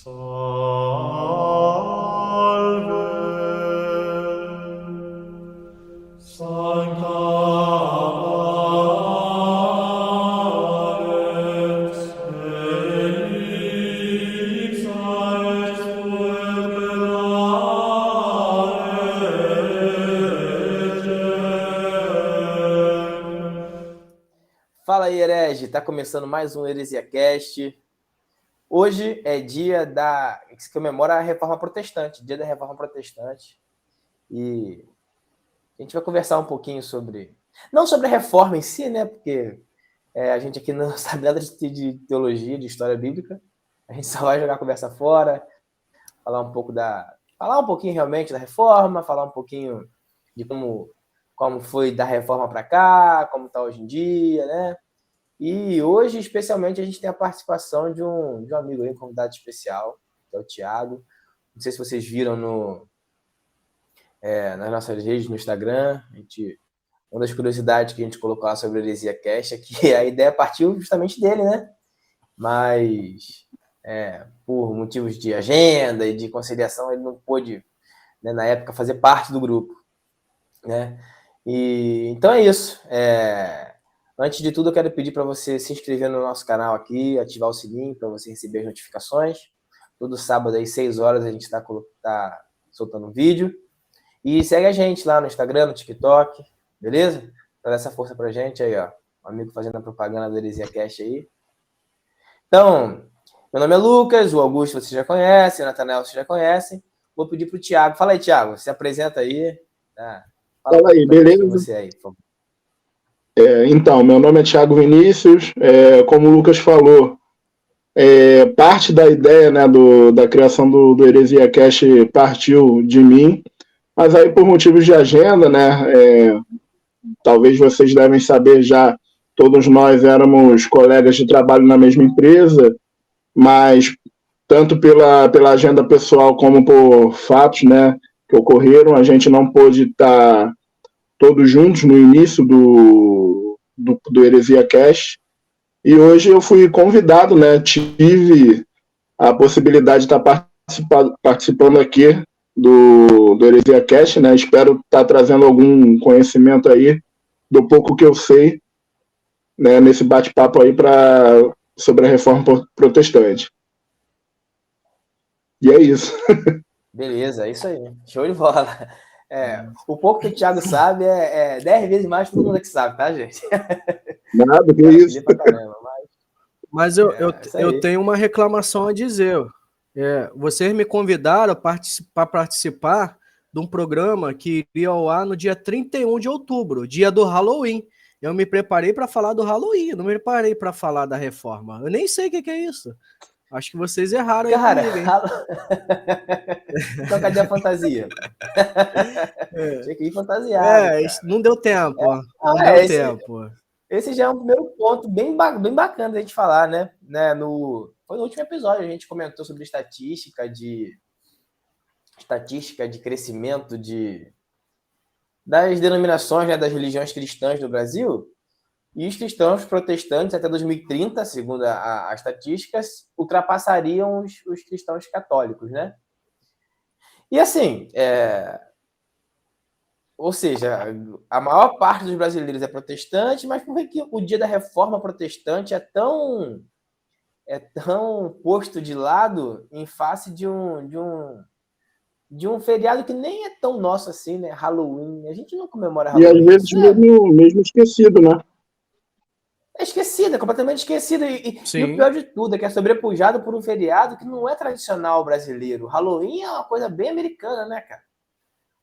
Sancta Alex Elixae Fala aí, herege! Tá começando mais um HeresiaCast. Hoje é dia que se comemora a Reforma Protestante, dia da Reforma Protestante. E a gente vai conversar um pouquinho sobre... Não sobre a reforma em si, né? Porque a gente aqui não sabe nada de teologia, de história bíblica. A gente só vai jogar a conversa fora, falar um pouquinho realmente da reforma, falar um pouquinho de como foi da reforma para cá, como está hoje em dia, né? E hoje, especialmente, a gente tem a participação de um amigo aí, um convidado especial, que é o Thiago. Não sei se vocês viram nas nossas redes, no Instagram. Uma das curiosidades que a gente colocou lá sobre o HeresiaCast é que a ideia partiu justamente dele, né? Mas, por motivos de agenda e de conciliação, ele não pôde, né, na época, fazer parte do grupo, né? Então é isso. Antes de tudo, eu quero pedir para você se inscrever no nosso canal aqui, ativar o sininho para você receber as notificações. Todo sábado, às 6 horas, a gente está soltando um vídeo. E segue a gente lá no Instagram, no TikTok, beleza? Pra dar essa força pra gente aí, ó. Um amigo fazendo a propaganda do HeresiaCast aí. Então, meu nome é Lucas, o Augusto você já conhece, o Nathanael você já conhece. Vou pedir pro Thiago. Fala aí, Thiago, se apresenta aí. Tá? Fala aí, beleza? Você aí, por favor. Então, meu nome é Thiago Vinícius. Como o Lucas falou, parte da ideia, né, da criação do HeresiaCast partiu de mim, mas aí por motivos de agenda, né, talvez vocês devem saber já, todos nós éramos colegas de trabalho na mesma empresa, mas tanto pela agenda pessoal como por fatos, né, que ocorreram, a gente não pôde estar todos juntos no início do HeresiaCast. E hoje eu fui convidado, né? Tive a possibilidade de estar participando aqui do HeresiaCast, né? Espero estar trazendo algum conhecimento aí do pouco que eu sei, né, nesse bate-papo aí sobre a reforma protestante. E é isso. Beleza, é isso aí. Show de bola. O pouco que o Thiago sabe é 10 vezes mais que todo mundo que sabe, tá, gente? Nada, que isso. Pra caramba, mas eu tenho uma reclamação a dizer. Vocês me convidaram para participar de um programa que iria ao ar no dia 31 de outubro, dia do Halloween. Eu me preparei para falar do Halloween, não me preparei para falar da reforma. Eu nem sei o que é isso. Acho que vocês erraram aí comigo, hein? Então cadê a fantasia? Tinha que ir fantasiado. Não deu tempo. Não deu tempo. Esse já é um primeiro ponto bem bacana da gente falar, né? Foi no último episódio, a gente comentou sobre estatística de crescimento das denominações, né, das religiões cristãs do Brasil. E os cristãos protestantes, até 2030, segundo as estatísticas, ultrapassariam os cristãos católicos, né? E assim, ou seja, a maior parte dos brasileiros é protestante, mas por que o dia da Reforma Protestante é tão posto de lado em face de um feriado que nem é tão nosso assim, né? Halloween. A gente não comemora Halloween. E às vezes mesmo esquecido, né? É esquecido, é completamente esquecido. E o pior de tudo é que é sobrepujado por um feriado que não é tradicional brasileiro. Halloween é uma coisa bem americana, né, cara?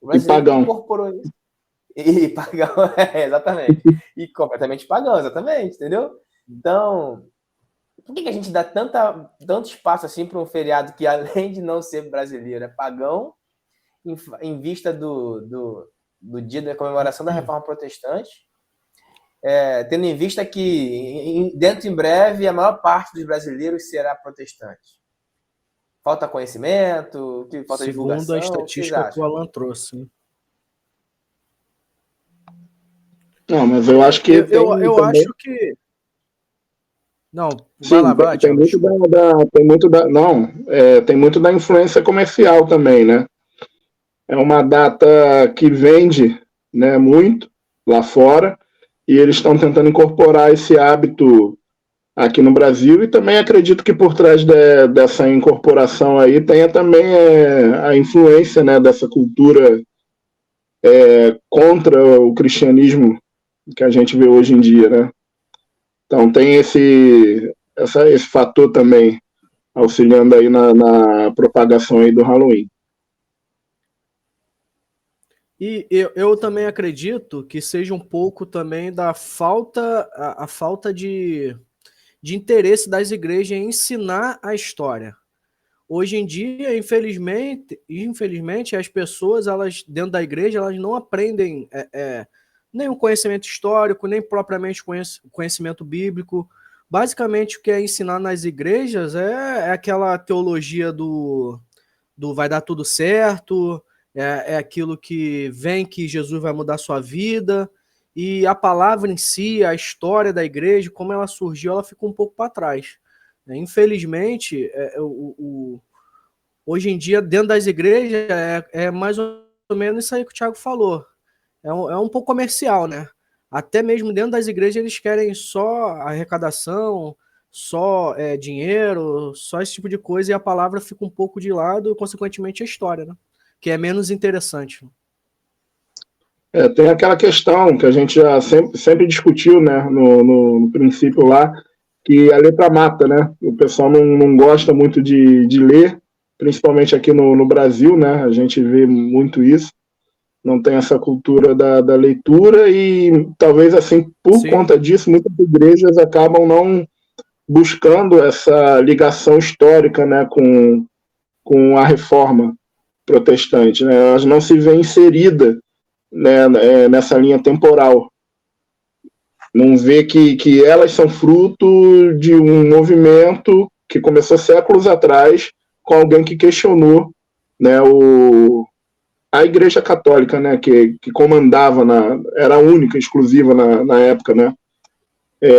O brasileiro incorporou isso. E pagão, exatamente. E completamente pagão, exatamente, entendeu? Então, por que a gente dá tanto espaço assim para um feriado que, além de não ser brasileiro, é pagão, em vista do dia da comemoração da Reforma Protestante? Tendo em vista que, dentro em breve, a maior parte dos brasileiros será protestante. Falta conhecimento, falta divulgação. Segundo a estatística que o Alan trouxe. Né? Não, mas eu acho que... Eu acho que... Não, Sim, vai lá, tem Thiago. muito tem muito da influência comercial também, né? É uma data que vende, né, muito lá fora, e eles estão tentando incorporar esse hábito aqui no Brasil, e também acredito que por trás dessa incorporação aí tenha também a influência, né, dessa cultura contra o cristianismo que a gente vê hoje em dia, né? Então tem esse fator também auxiliando aí na propagação aí do Halloween. E eu também acredito que seja um pouco também da a falta de interesse das igrejas em ensinar a história. Hoje em dia, infelizmente, as pessoas, elas dentro da igreja, elas não aprendem nem o conhecimento histórico, nem propriamente conhecimento bíblico. Basicamente, o que é ensinar nas igrejas é aquela teologia do vai dar tudo certo, é aquilo que vem que Jesus vai mudar a sua vida, e a palavra em si, a história da igreja, como ela surgiu, ela ficou um pouco para trás. Infelizmente, hoje em dia, dentro das igrejas, é mais ou menos isso aí que o Thiago falou. É um pouco comercial, né? Até mesmo dentro das igrejas, eles querem só arrecadação, só dinheiro, só esse tipo de coisa, e a palavra fica um pouco de lado, e, consequentemente, a história, né? Que é menos interessante. Tem aquela questão que a gente já sempre discutiu, né, no princípio lá, que a letra mata, né? O pessoal não gosta muito de ler, principalmente aqui no Brasil, né? A gente vê muito isso. Não tem essa cultura da leitura e talvez assim, por conta disso, muitas igrejas acabam não buscando essa ligação histórica, né, com a reforma protestante, né? Elas não se veem inseridas, né, nessa linha temporal. Não vê que elas são fruto de um movimento que começou séculos atrás com alguém que questionou, né, a Igreja Católica, né, que comandava, era a única, exclusiva na época, né,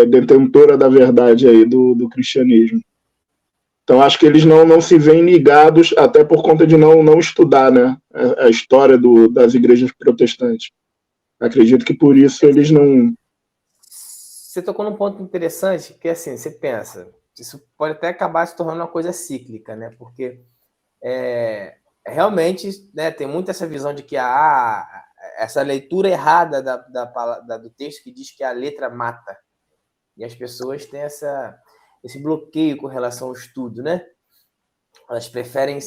detentora da verdade aí do cristianismo. Então acho que eles não se veem ligados, até por conta de não estudar, né, a história das igrejas protestantes. Acredito que por isso eles não... Você tocou num ponto interessante, que assim, você pensa, isso pode até acabar se tornando uma coisa cíclica, né? Porque realmente, né, tem muito essa visão de que essa leitura errada do texto que diz que a letra mata. E as pessoas têm esse bloqueio com relação ao estudo, né? Elas preferem...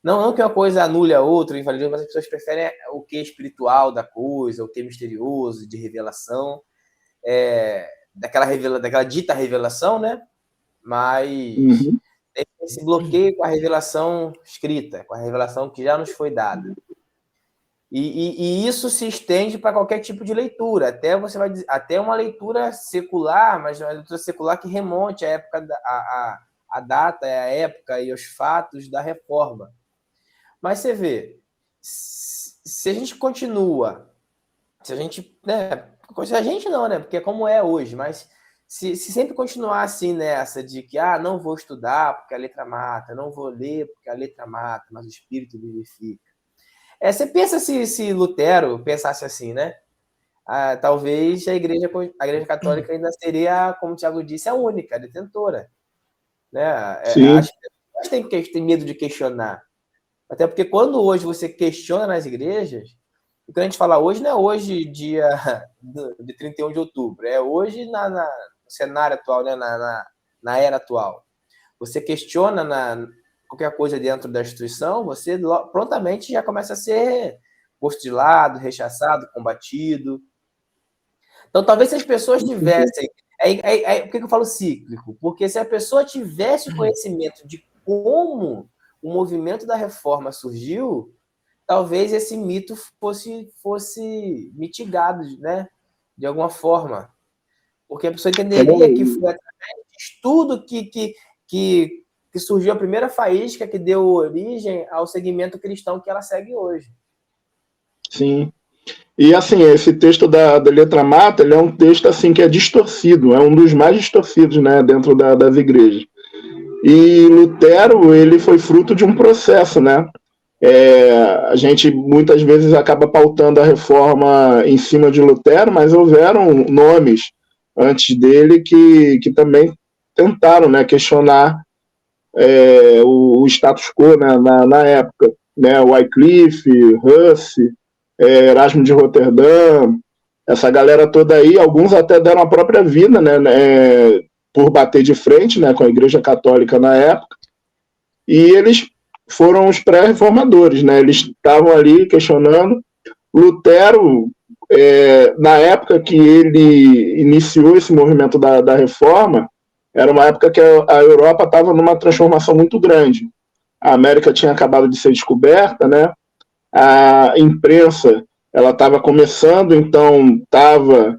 Não que uma coisa anule a outra, mas as pessoas preferem o que é espiritual da coisa, o que é misterioso, de revelação, daquela dita revelação, né? Mas tem esse bloqueio com a revelação escrita, com a revelação que já nos foi dada. E isso se estende para qualquer tipo de leitura, até uma leitura secular, mas uma leitura secular que remonte à época, a data, a época e os fatos da reforma. Mas você vê, se a gente continua, se a gente não, né? Porque é como é hoje, mas se sempre continuar assim nessa de que não vou estudar porque a letra mata, não vou ler porque a letra mata, mas o espírito vivifica. Você pensa se Lutero pensasse assim, né? Talvez a igreja católica ainda seria, como o Thiago disse, a única, a detentora. Né? As pessoas têm medo de questionar. Até porque quando hoje você questiona nas igrejas, o que a gente fala hoje não é hoje, dia de 31 de outubro, é hoje no cenário atual, né? na era atual. Você questiona qualquer coisa dentro da instituição, você prontamente já começa a ser posto de lado, rechaçado, combatido. Então, talvez se as pessoas tivessem... Por que eu falo cíclico? Porque se a pessoa tivesse conhecimento de como o movimento da reforma surgiu, talvez esse mito fosse mitigado, né? De alguma forma. Porque a pessoa entenderia que foi através de estudo que surgiu a primeira faísca que deu origem ao segmento cristão que ela segue hoje. Sim. E assim, esse texto da letra mata, ele é um texto assim que é distorcido, é um dos mais distorcidos, né, dentro das igrejas. E Lutero, ele foi fruto de um processo, né? A gente muitas vezes acaba pautando a reforma em cima de Lutero, mas houveram nomes antes dele que também tentaram, né, questionar o status quo, né, na época, né? Wycliffe, Huss, Erasmo de Roterdã, essa galera toda aí, alguns até deram a própria vida, né, por bater de frente, né, com a Igreja Católica na época, e eles foram os pré-reformadores, né, eles estavam ali questionando. Lutero, na época que ele iniciou esse movimento da reforma, era uma época que a Europa estava numa transformação muito grande. A América tinha acabado de ser descoberta, né? A imprensa ela estava começando, então estava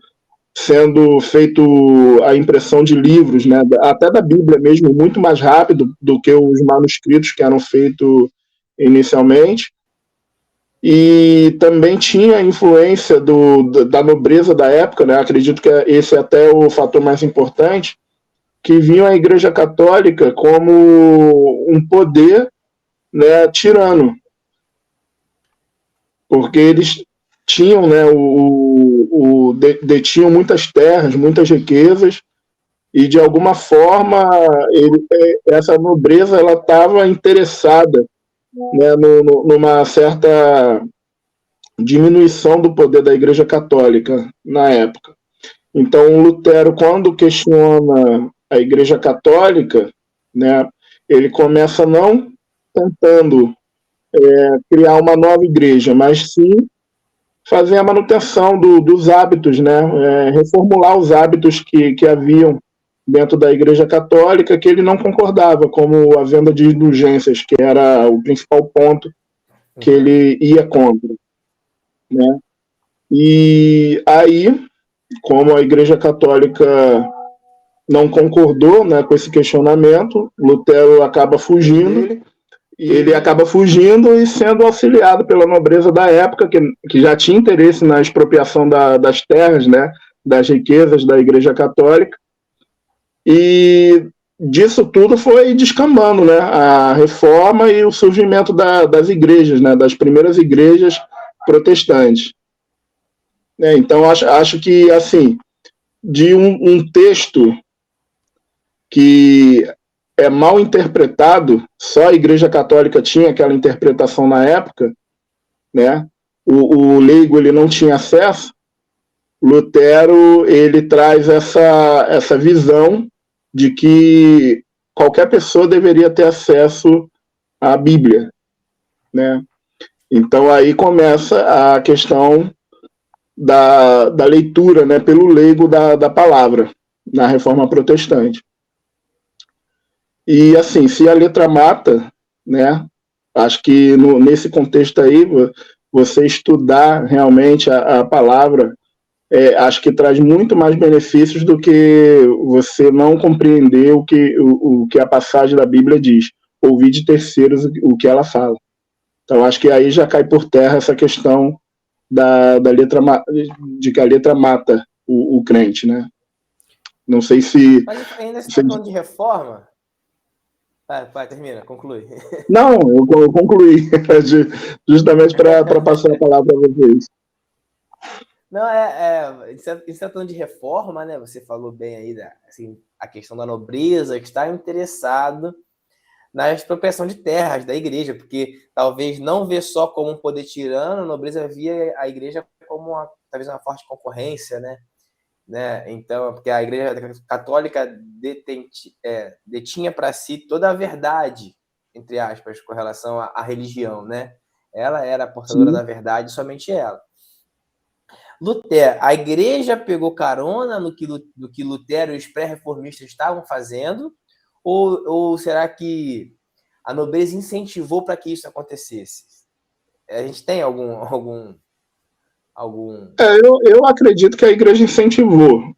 sendo feito a impressão de livros, né, até da Bíblia mesmo, muito mais rápido do que os manuscritos que eram feitos inicialmente. E também tinha a influência da nobreza da época, né, acredito que esse é até o fator mais importante, que viam a Igreja Católica como um poder, né, tirano, porque eles tinham, né, detinham muitas terras, muitas riquezas, e de alguma forma essa nobreza ela estava interessada, né, numa certa diminuição do poder da Igreja Católica na época. Então Lutero, quando questiona a Igreja Católica, né, ele começa não tentando criar uma nova igreja, mas sim fazer a manutenção dos hábitos, né? Reformular os hábitos que haviam dentro da Igreja Católica, que ele não concordava, como a venda de indulgências, que era o principal ponto que ele ia contra, né? E aí, como a Igreja Católica não concordou, né, com esse questionamento, Lutero acaba fugindo. Ele acaba fugindo e sendo auxiliado pela nobreza da época, que já tinha interesse na expropriação das terras, né, das riquezas da Igreja Católica. E disso tudo foi descambando, né, a reforma e o surgimento das igrejas, né, das primeiras igrejas protestantes. Então, acho que, assim, de um texto que é mal interpretado, só a Igreja Católica tinha aquela interpretação na época, né? O leigo ele não tinha acesso. Lutero ele traz essa visão de que qualquer pessoa deveria ter acesso à Bíblia, né? Então aí começa a questão da leitura, né, pelo leigo da palavra na Reforma Protestante. E assim, se a letra mata, né, acho que nesse contexto aí, você estudar realmente a palavra, acho que traz muito mais benefícios do que você não compreender o que a passagem da Bíblia diz, ouvir de terceiros o que ela fala. Então acho que aí já cai por terra essa questão da letra, de que a letra mata o crente, né? Não sei se... Mas ainda se falando de reforma... Vai, termina, conclui. Não, eu concluí, justamente para passar a palavra para vocês. Não, isso tratando de reforma, né? Você falou bem aí assim, a questão da nobreza, que está interessado na expropriação de terras da igreja, porque talvez não vê só como um poder tirano, a nobreza via a igreja como talvez uma forte concorrência, né? Então, porque a Igreja Católica detinha para si toda a verdade, entre aspas, com relação à religião, né? Ela era a portadora da verdade, somente ela. Lutero, a igreja pegou carona no que Lutero e os pré-reformistas estavam fazendo, ou será que a nobreza incentivou para que isso acontecesse? A gente tem algum... Eu acredito que a igreja incentivou,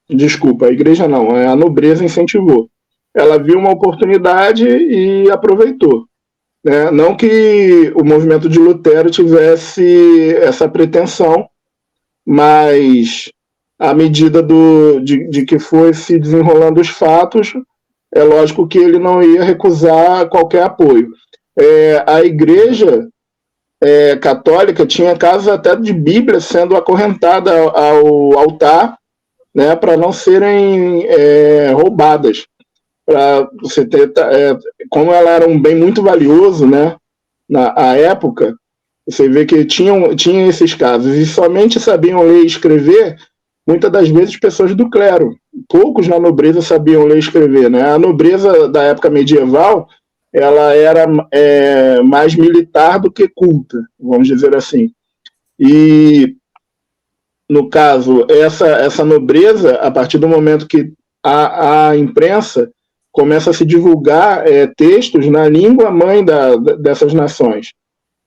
desculpa, a igreja não, a nobreza incentivou. Ela viu uma oportunidade e aproveitou. né? Não que o movimento de Lutero tivesse essa pretensão, mas à medida de que foi se desenrolando os fatos, é lógico que ele não ia recusar qualquer apoio. A igreja católica tinha casos até de Bíblia sendo acorrentada ao altar, né, para não serem roubadas. Para você ter, como ela era um bem muito valioso, né, na época, você vê que tinha esses casos, e somente sabiam ler e escrever, muitas das vezes, pessoas do clero. Poucos na nobreza sabiam ler e escrever, né? A nobreza da época medieval, ela era mais militar do que culta, vamos dizer assim. E, no caso, essa nobreza, a partir do momento que a imprensa começa a se divulgar textos na língua mãe dessas nações.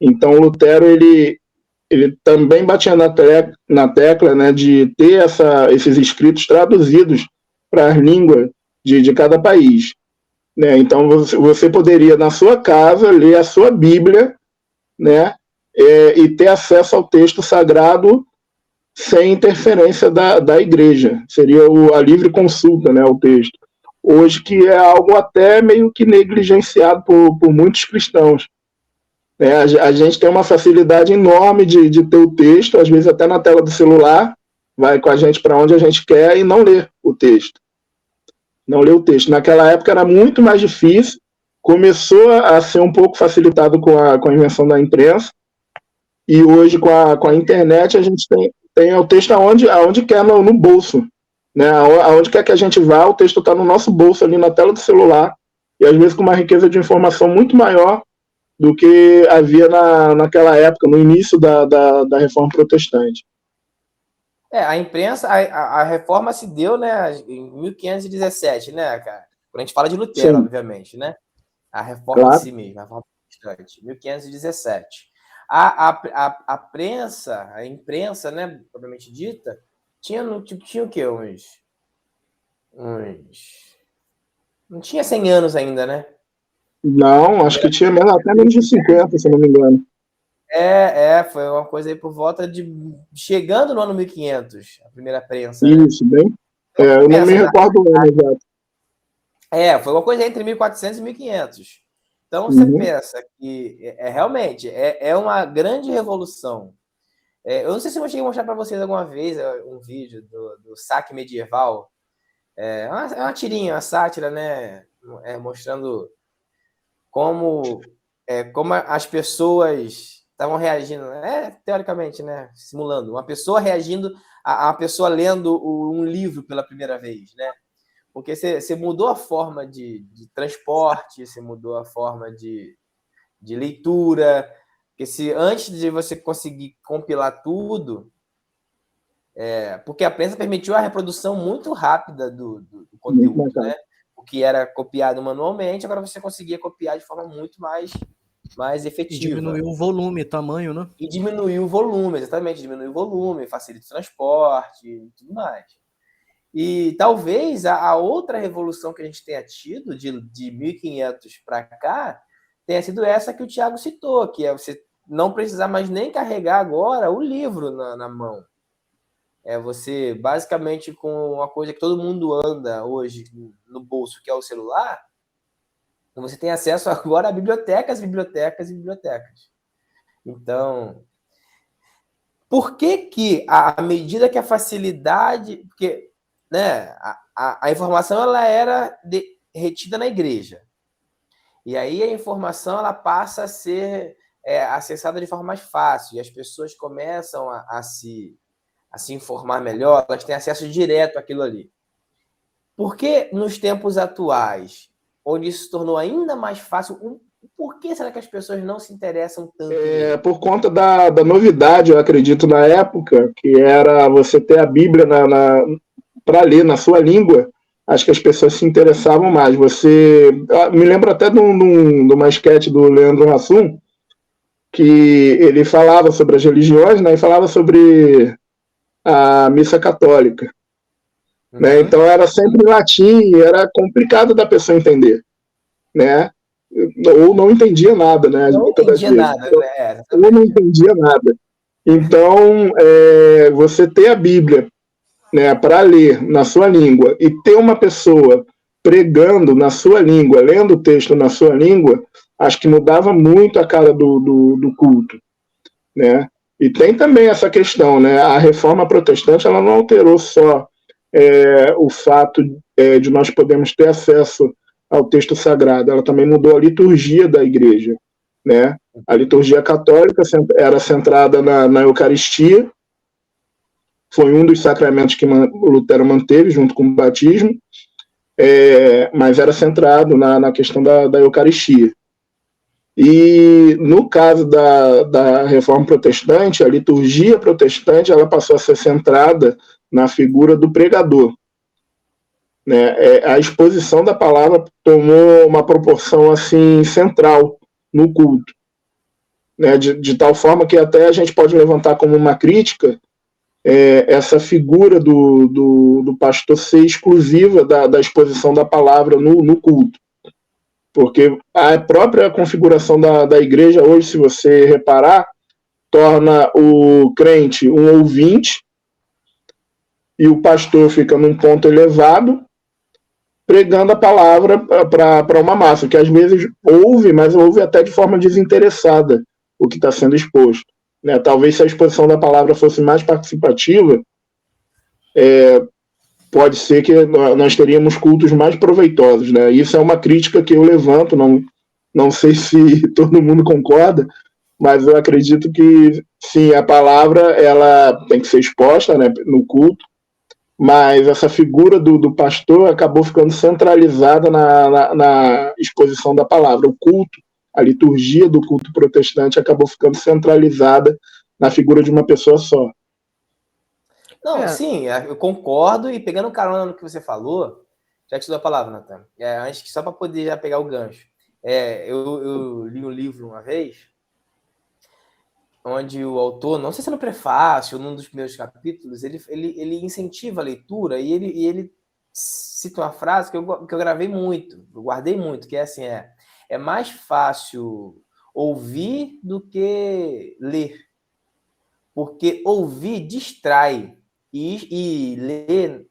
Então, Lutero, ele também batia na tecla, né, de ter esses escritos traduzidos para as línguas de cada país. Né? Então, você poderia, na sua casa, ler a sua Bíblia, né, e ter acesso ao texto sagrado sem interferência da igreja. Seria a livre consulta, né, o texto. Hoje, que é algo até meio que negligenciado por muitos cristãos. A gente tem uma facilidade enorme de ter o texto, às vezes até na tela do celular, vai com a gente para onde a gente quer e não lê o texto. Não lê o texto. Naquela época era muito mais difícil, começou a ser um pouco facilitado com a invenção da imprensa, e hoje com a internet a gente tem o texto aonde quer no bolso. Né? Aonde quer que a gente vá, o texto está no nosso bolso, ali na tela do celular, e às vezes com uma riqueza de informação muito maior do que havia naquela época, no início da Reforma Protestante. A imprensa, a reforma se deu, né, em 1517, né, cara? Quando a gente fala de Lutero, sim, obviamente, né? A reforma claro. Em si mesmo, a reforma protestante, 1517. A prensa, a imprensa, né, propriamente dita, tinha o quê? Não tinha 100 anos ainda, né? Não, acho que tinha até menos de 50, se não me engano. Foi uma coisa aí por volta de... Chegando no ano 1500, a primeira prensa. Isso, né? Bem. Eu não me recordo o ano exato. Foi uma coisa entre 1400 e 1500. Então, você pensa que realmente é uma grande revolução. Eu não sei se eu cheguei a mostrar para vocês alguma vez um vídeo do saque medieval. É uma tirinha, uma sátira, né? Mostrando como as pessoas estavam reagindo, teoricamente, né? Simulando. Uma pessoa reagindo a uma pessoa lendo um livro pela primeira vez, né? Porque você mudou a forma de transporte, você mudou a forma de leitura. Porque se antes de você conseguir compilar tudo, porque a prensa permitiu a reprodução muito rápida do conteúdo, né? O que era copiado manualmente, agora você conseguia copiar de forma muito mais efetiva. E diminuiu o volume, tamanho, né? E diminuiu o volume, exatamente. Diminuiu o volume, facilita o transporte e tudo mais. E talvez a outra revolução que a gente tenha tido de 1500 para cá tenha sido essa que o Thiago citou, que é você não precisar mais nem carregar agora o livro na mão. Você, basicamente, com uma coisa que todo mundo anda hoje no bolso, que é o celular, você tem acesso agora a bibliotecas. Então, por que à medida que a facilidade... Porque, né, a informação ela era retida na igreja. E aí a informação ela passa a ser acessada de forma mais fácil. E as pessoas começam a se informar melhor, elas têm acesso direto àquilo ali. Por que nos tempos atuais, onde isso se tornou ainda mais fácil, por que será que as pessoas não se interessam tanto? Por conta da novidade, eu acredito, na época, que era você ter a Bíblia para ler na sua língua. Acho que as pessoas se interessavam mais. Me lembro até de uma esquete do Leandro Hassum, que ele falava sobre as religiões, né, e falava sobre a missa católica. Né? Então era sempre em latim, era complicado da pessoa entender. Né? ou não entendia nada, né? Não entendia nada, né? Ou não entendia nada. Então, você ter a Bíblia, né, para ler na sua língua e ter uma pessoa pregando na sua língua, lendo o texto na sua língua, acho que mudava muito a cara do culto, né? E tem também essa questão, né? A reforma protestante ela não alterou só o fato de nós podermos ter acesso ao texto sagrado, ela também mudou a liturgia da igreja, né? A liturgia católica era centrada na Eucaristia, foi um dos sacramentos que Lutero manteve junto com o batismo, mas era centrado na questão da Eucaristia. E no caso da Reforma Protestante, a liturgia protestante ela passou a ser centrada na figura do pregador. Né? A exposição da palavra tomou uma proporção assim central no culto, né? De tal forma que até a gente pode levantar como uma crítica essa figura do pastor ser exclusiva da exposição da palavra no culto. Porque a própria configuração da igreja hoje, se você reparar, torna o crente um ouvinte e o pastor fica num ponto elevado, pregando a palavra para uma massa, que às vezes ouve, mas ouve até de forma desinteressada o que está sendo exposto. Né? Talvez se a exposição da palavra fosse mais participativa, pode ser que nós teríamos cultos mais proveitosos. Né? Isso é uma crítica que eu levanto, não sei se todo mundo concorda, mas eu acredito que, sim, a palavra ela tem que ser exposta, né, no culto, mas essa figura do pastor acabou ficando centralizada na exposição da palavra. O culto, a liturgia do culto protestante acabou ficando centralizada na figura de uma pessoa só. Não, sim, eu concordo, e pegando carona no que você falou, já te dou a palavra, Natan. Antes que só para poder já pegar o gancho. Eu li um livro uma vez, onde o autor, não sei se é no prefácio ou num dos primeiros capítulos, ele incentiva a leitura e ele cita uma frase que eu gravei muito, eu guardei muito, que é assim, é mais fácil ouvir do que ler, porque ouvir distrai e ler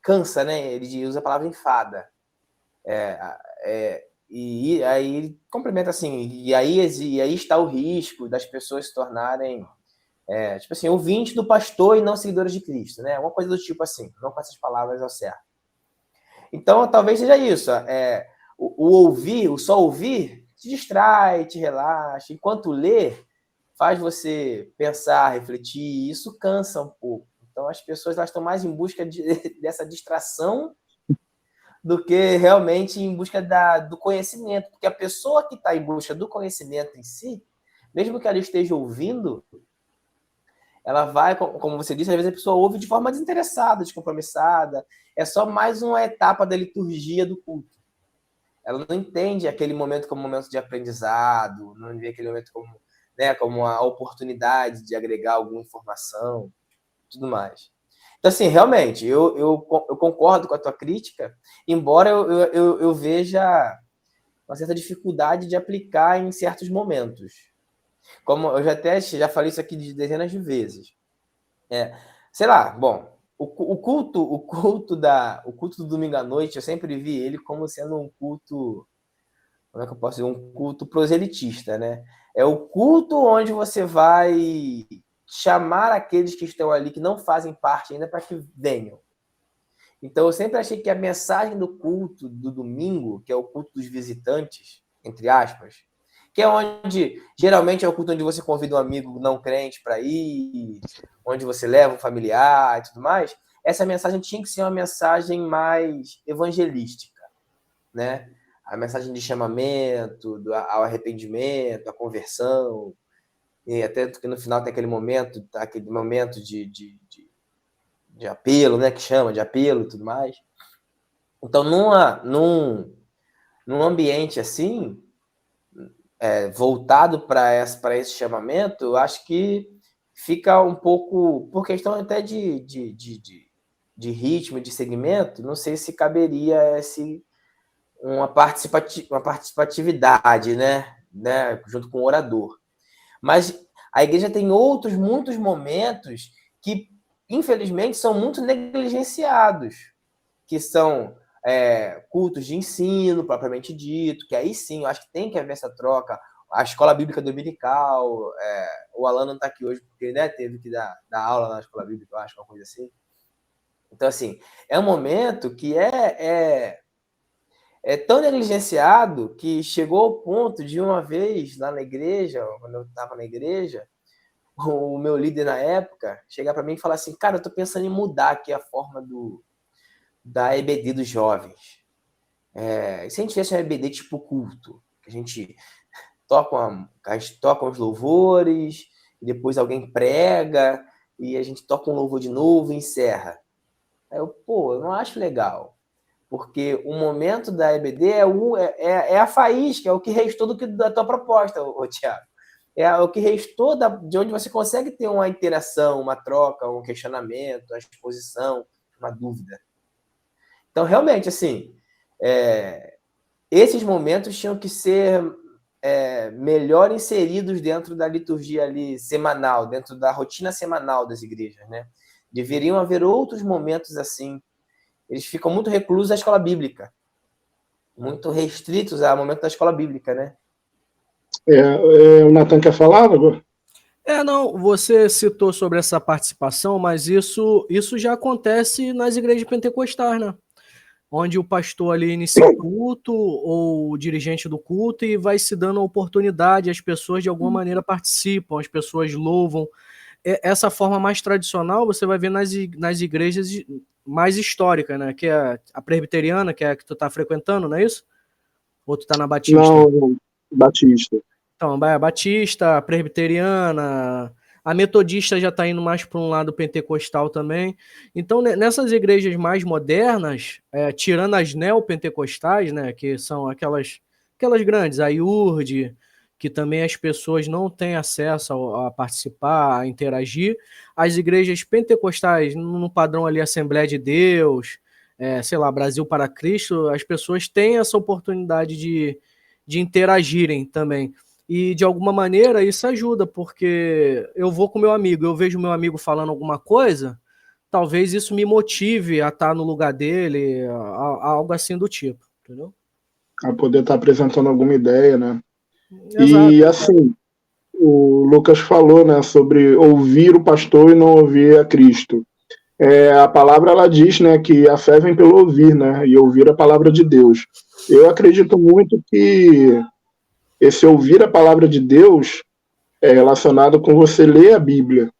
cansa, né? Ele usa a palavra enfada. E aí ele complementa assim, e aí está o risco das pessoas se tornarem tipo assim, ouvintes do pastor e não seguidores de Cristo, né? Uma coisa do tipo assim, não com essas palavras ao certo. Então, talvez seja isso. O ouvir, o só ouvir, te distrai, te relaxa, enquanto ler faz você pensar, refletir, e isso cansa um pouco. Então, as pessoas elas estão mais em busca dessa distração do que realmente em busca do conhecimento. Porque a pessoa que está em busca do conhecimento em si, mesmo que ela esteja ouvindo, ela vai, como você disse, às vezes a pessoa ouve de forma desinteressada, descompromissada. É só mais uma etapa da liturgia do culto. Ela não entende aquele momento como um momento de aprendizado, não vê aquele momento como, né, como uma oportunidade de agregar alguma informação, tudo mais. Então, assim, realmente, eu concordo com a tua crítica, embora eu veja uma certa dificuldade de aplicar em certos momentos. Como eu já falei isso aqui de dezenas de vezes. Sei lá, bom, o culto do domingo à noite, eu sempre vi ele como sendo um culto, como é que eu posso dizer, um culto proselitista, né? É o culto onde você vai chamar aqueles que estão ali, que não fazem parte ainda, para que venham. Então, eu sempre achei que a mensagem do culto do domingo, que é o culto dos visitantes, entre aspas, que é onde, geralmente, é o culto onde você convida um amigo não crente para ir, onde você leva um familiar e tudo mais, essa mensagem tinha que ser uma mensagem mais evangelística, né? A mensagem de chamamento, ao arrependimento, à conversão, e até que no final tem aquele momento de apelo, né? Que chama de apelo e tudo mais. Então, num ambiente assim, voltado para esse chamamento, eu acho que fica um pouco, por questão até de ritmo, de segmento, não sei se caberia uma participatividade, né, junto com o orador. Mas a igreja tem muitos momentos que, infelizmente, são muito negligenciados, que são cultos de ensino, propriamente dito, que aí sim, eu acho que tem que haver essa troca. A escola bíblica dominical, o Alan não está aqui hoje porque, né, teve que dar aula na escola bíblica, eu acho, uma coisa assim. Então, assim, é um momento que é tão negligenciado que chegou ao ponto de uma vez lá na igreja, quando eu estava na igreja, o meu líder na época chegar para mim e falar assim: cara, eu estou pensando em mudar aqui a forma da EBD dos jovens. E se a gente tivesse um EBD tipo culto, que a gente toca os louvores, e depois alguém prega, e a gente toca um louvor de novo e encerra. Aí eu não acho legal. Porque o momento da EBD é a faísca, é o que restou da tua proposta, Thiago. É o que restou de onde você consegue ter uma interação, uma troca, um questionamento, uma exposição, uma dúvida. Então, realmente, assim, esses momentos tinham que ser melhor inseridos dentro da liturgia ali semanal, dentro da rotina semanal das igrejas, né? Deveriam haver outros momentos assim. Eles ficam muito reclusos à escola bíblica, muito restritos ao momento da escola bíblica, né? O Nathan quer falar agora? Não, você citou sobre essa participação, mas isso já acontece nas igrejas pentecostais, né? Onde o pastor ali inicia o culto, ou o dirigente do culto, e vai se dando a oportunidade, as pessoas de alguma maneira participam, as pessoas louvam. Essa forma mais tradicional você vai ver nas igrejas mais históricas, né? Que é a presbiteriana, que é a que tu está frequentando, não é isso? Ou tu está na Batista? Não, Batista. Então, a Batista, a presbiteriana, a metodista já está indo mais para um lado pentecostal também. Então, nessas igrejas mais modernas, tirando as neopentecostais, né, que são aquelas grandes, a IURD, que também as pessoas não têm acesso a participar, a interagir, as igrejas pentecostais, no padrão ali Assembleia de Deus, sei lá, Brasil para Cristo, as pessoas têm essa oportunidade de interagirem também. E, de alguma maneira, isso ajuda, porque eu vou com meu amigo, eu vejo meu amigo falando alguma coisa, talvez isso me motive a estar no lugar dele, algo assim do tipo, entendeu? A poder estar apresentando alguma ideia, né? Exato. E, assim, o Lucas falou, né, sobre ouvir o pastor e não ouvir a Cristo. A palavra, ela diz, né, que a fé vem pelo ouvir, né, e ouvir a palavra de Deus. Eu acredito muito que esse ouvir a palavra de Deus é relacionado com você ler a Bíblia,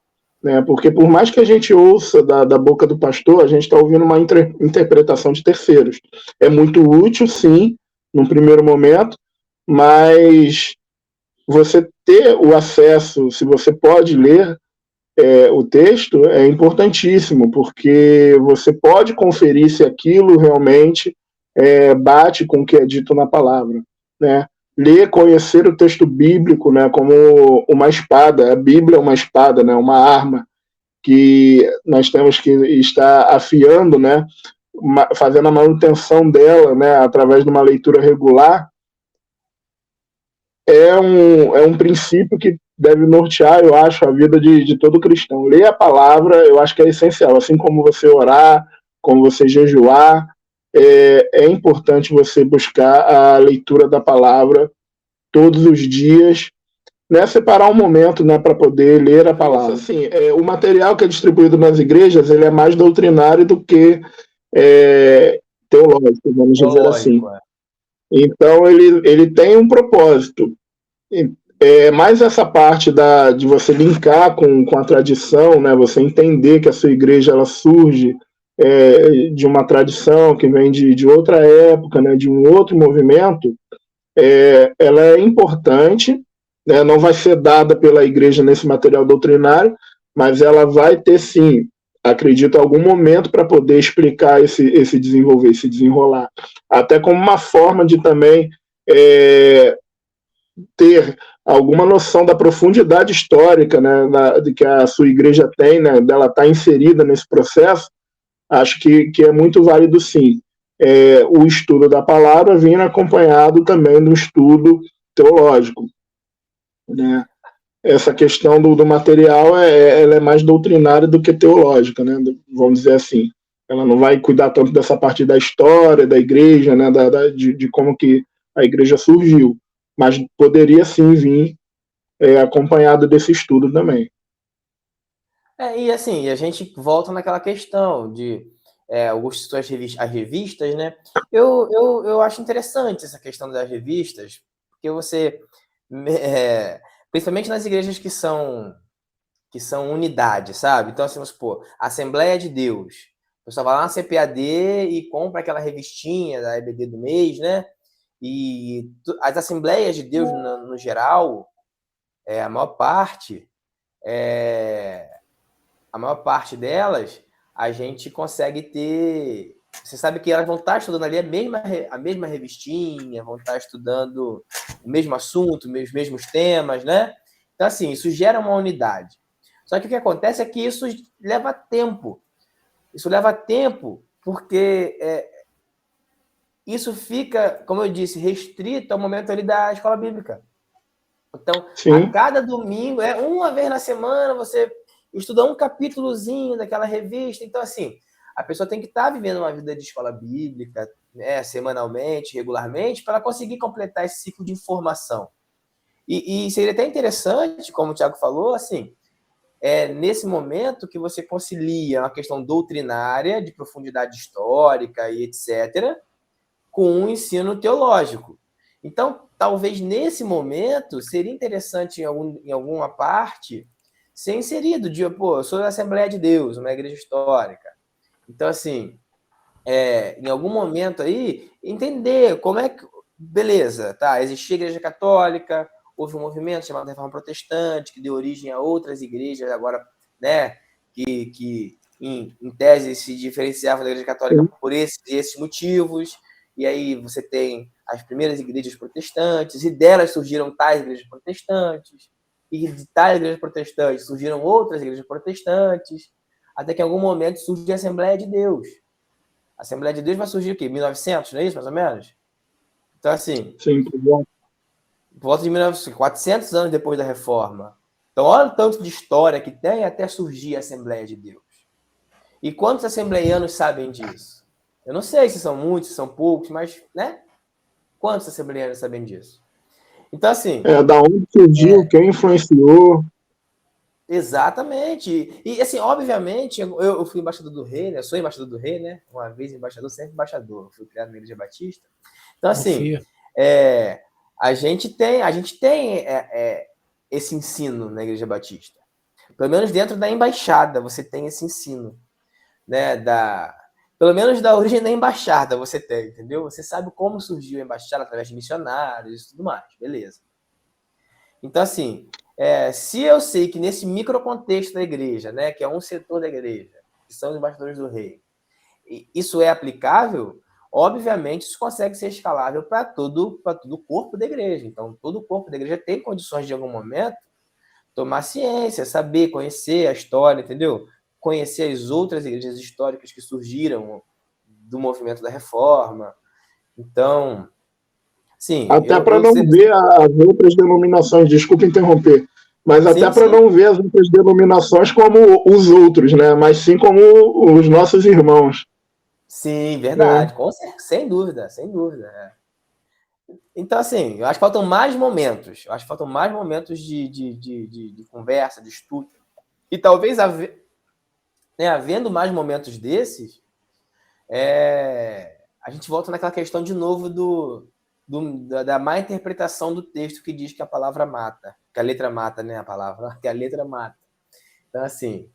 né? Porque por mais que a gente ouça da boca do pastor, a gente está ouvindo uma interpretação de terceiros. É muito útil, sim, num primeiro momento, mas você ter o acesso, se você pode ler o texto, é importantíssimo, porque você pode conferir se aquilo realmente bate com o que é dito na palavra, né? Ler, conhecer o texto bíblico, né, como uma espada. A Bíblia é uma espada, né, uma arma que nós temos que estar afiando, né, fazendo a manutenção dela, né, através de uma leitura regular. É um princípio que deve nortear, eu acho, a vida de todo cristão. Ler a palavra, eu acho que é essencial, assim como você orar, como você jejuar. É importante você buscar a leitura da palavra todos os dias, né, separar um momento, né, para poder ler a palavra. Assim, o material que é distribuído nas igrejas, ele é mais doutrinário do que teológico, vamos dizer assim. Então, ele tem um propósito. Mais essa parte de você linkar com a tradição, né, você entender que a sua igreja ela surge de uma tradição que vem de outra época, né, de um outro movimento, ela é importante, né, não vai ser dada pela igreja nesse material doutrinário, mas ela vai ter, sim, acredito, algum momento para poder explicar esse desenvolver, esse desenrolar. Até como uma forma de também ter alguma noção da profundidade histórica, né, de que a sua igreja tem, né, dela estar inserida nesse processo. Acho que é muito válido, sim. o estudo da palavra vindo acompanhado também do estudo teológico, né? Essa questão do material ela é mais doutrinária do que teológica, né? Vamos dizer assim. Ela não vai cuidar tanto dessa parte da história da igreja, né? De como que a igreja surgiu, mas poderia sim vir acompanhado desse estudo também. E assim, a gente volta naquela questão de Augusto citou as revistas, né? Eu acho interessante essa questão das revistas, porque você, principalmente nas igrejas que são unidade, sabe? Então, assim, vamos supor, Assembleia de Deus. O pessoal vai lá na CPAD e compra aquela revistinha da EBD do mês, né? E as Assembleias de Deus, no geral, a maior parte delas, a gente consegue ter... Você sabe que elas vão estar estudando ali a mesma revistinha, vão estar estudando o mesmo assunto, os mesmos temas, né? Então, assim, isso gera uma unidade. Só que o que acontece é que isso leva tempo. Isso leva tempo porque isso fica, como eu disse, restrito ao momento ali da escola bíblica. Então, a cada domingo, uma vez na semana, você estuda um capítulozinho daquela revista. Então, assim, a pessoa tem que estar vivendo uma vida de escola bíblica, né, semanalmente, regularmente, para ela conseguir completar esse ciclo de informação. E seria até interessante, como o Thiago falou, assim, nesse momento que você concilia uma questão doutrinária, de profundidade histórica e etc., com um ensino teológico. Então, talvez nesse momento, seria interessante em alguma parte ser inserido, eu sou da Assembleia de Deus, uma igreja histórica. Então, assim, em algum momento aí, entender como é que... Beleza, tá, existia a Igreja Católica, houve um movimento chamado Reforma Protestante, que deu origem a outras igrejas, agora, né, que em tese se diferenciavam da Igreja Católica por esses motivos, e aí você tem as primeiras igrejas protestantes, e delas surgiram tais igrejas protestantes, e de tais igrejas protestantes surgiram outras igrejas protestantes, até que em algum momento surge a Assembleia de Deus. A Assembleia de Deus vai surgir o quê? 1900, não é isso, mais ou menos? Então, assim... Sim, por volta de 1900, 400 anos depois da Reforma. Então, olha o tanto de história que tem até surgir a Assembleia de Deus. E quantos assembleianos sabem disso? Eu não sei se são muitos, se são poucos, mas, né? Quantos assembleianos sabem disso? Então, assim... da onde surgiu, quem influenciou... Exatamente. E, assim, obviamente, eu fui embaixador do rei, né? Eu sou embaixador do rei, né? Uma vez embaixador, sempre embaixador. Eu fui criado na Igreja Batista. Então, assim, a gente tem esse ensino na Igreja Batista. Pelo menos dentro da embaixada você tem esse ensino, né? Pelo menos da origem da embaixada você tem, entendeu? Você sabe como surgiu a embaixada através de missionários e tudo mais, beleza. Então, assim, se eu sei que nesse microcontexto da igreja, né, que é um setor da igreja, que são os embaixadores do rei, isso é aplicável, obviamente isso consegue ser escalável para todo o corpo da igreja. Então, todo o corpo da igreja tem condições de, em algum momento, tomar ciência, saber, conhecer a história, entendeu? Conhecer as outras igrejas históricas que surgiram do movimento da Reforma. Então, sim... Até para não ver as outras denominações, desculpa interromper, mas até para não ver as outras denominações como os outros, né? Mas sim como os nossos irmãos. Sim, verdade. Sem dúvida, sem dúvida. Então, assim, eu acho que faltam mais momentos. Eu acho que faltam mais momentos de conversa, de estudo. E talvez, havendo mais momentos desses, a gente volta naquela questão de novo da má interpretação do texto que diz que a palavra mata. Que a letra mata, né? A palavra, que a letra mata. Então, assim,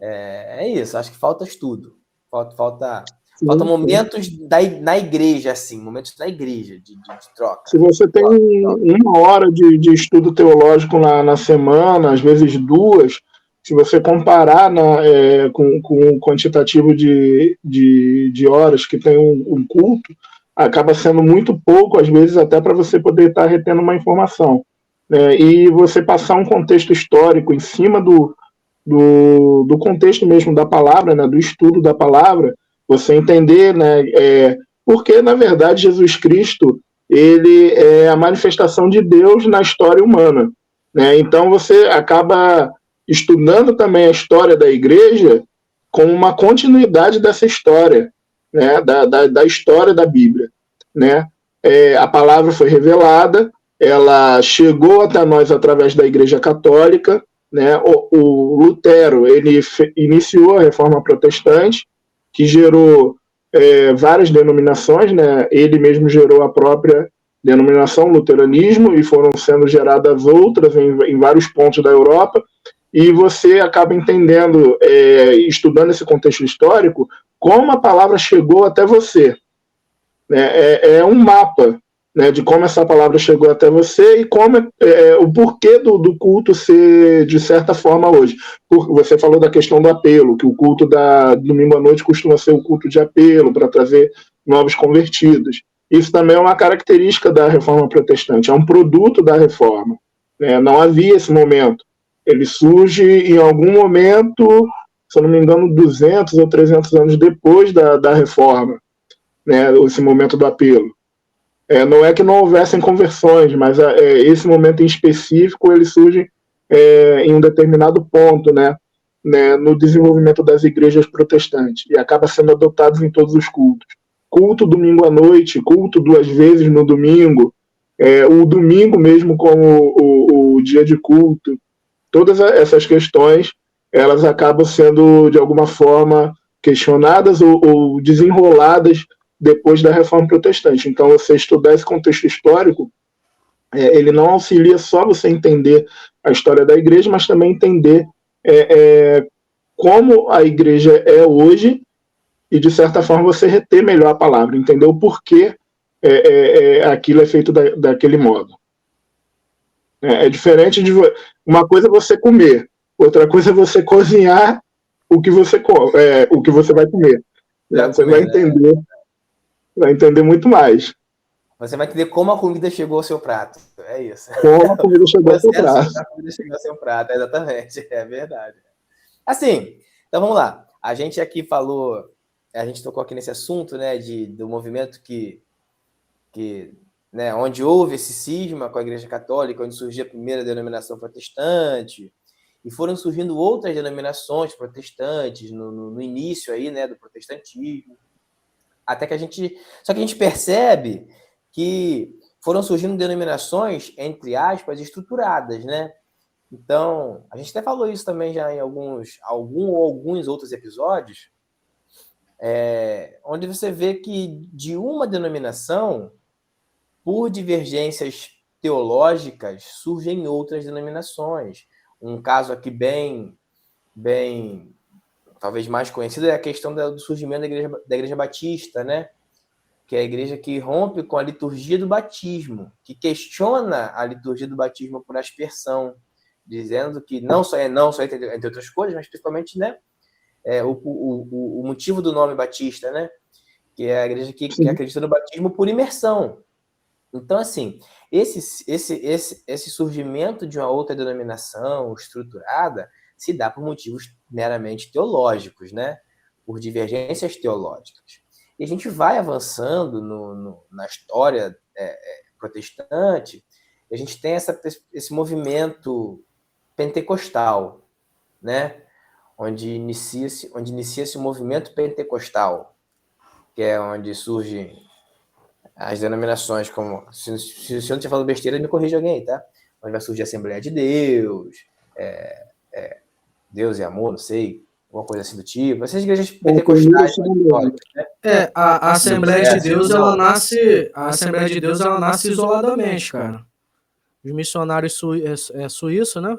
é isso. Acho que falta estudo. Falta momentos na igreja, assim, momentos na igreja de troca. Se você tem uma hora de estudo teológico na semana, às vezes 2, se você comparar com o quantitativo de horas que tem um culto, acaba sendo muito pouco, às vezes, até para você poder estar retendo uma informação. E você passar um contexto histórico em cima do contexto mesmo da palavra, né, do estudo da palavra, você entender, né, porque, na verdade, Jesus Cristo ele é a manifestação de Deus na história humana, né? Então você acaba estudando também a história da igreja como uma continuidade dessa história, né? da história da Bíblia, né? A palavra foi revelada, ela chegou até nós através da Igreja Católica, né? O Lutero ele iniciou a Reforma Protestante, que gerou várias denominações, né? Ele mesmo gerou a própria denominação, luteranismo, e foram sendo geradas outras em vários pontos da Europa, e você acaba entendendo, estudando esse contexto histórico, como a palavra chegou até você. É um mapa, né, de como essa palavra chegou até você e como o porquê do culto ser de certa forma hoje. Você falou da questão do apelo, que o culto da domingo à noite costuma ser o culto de apelo para trazer novos convertidos. Isso também é uma característica da Reforma Protestante, é um produto da Reforma, né? Não havia esse momento. Ele surge em algum momento, se eu não me engano, 200 ou 300 anos depois da Reforma, né? Esse momento do apelo. Não é que não houvessem conversões, mas esse momento em específico ele surge em um determinado ponto, né, no desenvolvimento das igrejas protestantes, e acaba sendo adotado em todos os cultos. Culto domingo à noite, culto 2 vezes no domingo, o domingo mesmo como o dia de culto. Todas essas questões elas acabam sendo, de alguma forma, questionadas ou desenroladas depois da Reforma Protestante. Então, você estudar esse contexto histórico, ele não auxilia só você entender a história da igreja, mas também entender como a igreja é hoje e, de certa forma, você reter melhor a palavra, entender o porquê aquilo é feito daquele modo. É diferente de... Uma coisa é você comer, outra coisa é você cozinhar o que você vai comer. Você vai entender... Vai entender muito mais. Você vai entender como a comida chegou ao seu prato. É isso. Como a comida chegou ao seu prato. A comida chegou ao seu prato, exatamente. É verdade. Assim, então vamos lá. A gente aqui falou, a gente tocou aqui nesse assunto, né, do movimento que né, onde houve esse cisma com a Igreja Católica, onde surgiu a primeira denominação protestante, e foram surgindo outras denominações protestantes no início aí, né, do protestantismo. Até que só que a gente percebe que foram surgindo denominações, entre aspas, estruturadas, né? Então, a gente até falou isso também já em alguns outros episódios, onde você vê que de uma denominação, por divergências teológicas, surgem outras denominações. Um caso aqui bem talvez mais conhecida é a questão do surgimento da igreja batista, né? Que é a igreja que rompe com a liturgia do batismo, que questiona a liturgia do batismo por aspersão, dizendo que não só entre outras coisas, mas principalmente, né, o motivo do nome batista, né? Que é a igreja que acredita no batismo por imersão. Então, assim, esse surgimento de uma outra denominação estruturada se dá por motivos meramente teológicos, né? Por divergências teológicas. E a gente vai avançando na história protestante, e a gente tem esse movimento pentecostal, né? Onde inicia-se o movimento pentecostal, que é onde surgem as denominações como... Se eu não estiver falando besteira, me corrija alguém aí, tá? Onde vai surgir a Assembleia de Deus, Deus e Amor, não sei, alguma coisa assim do tipo. Essas igrejas pentecostais, né? A Assembleia de Deus, ela nasce isoladamente, cara. Os missionários suíços, né?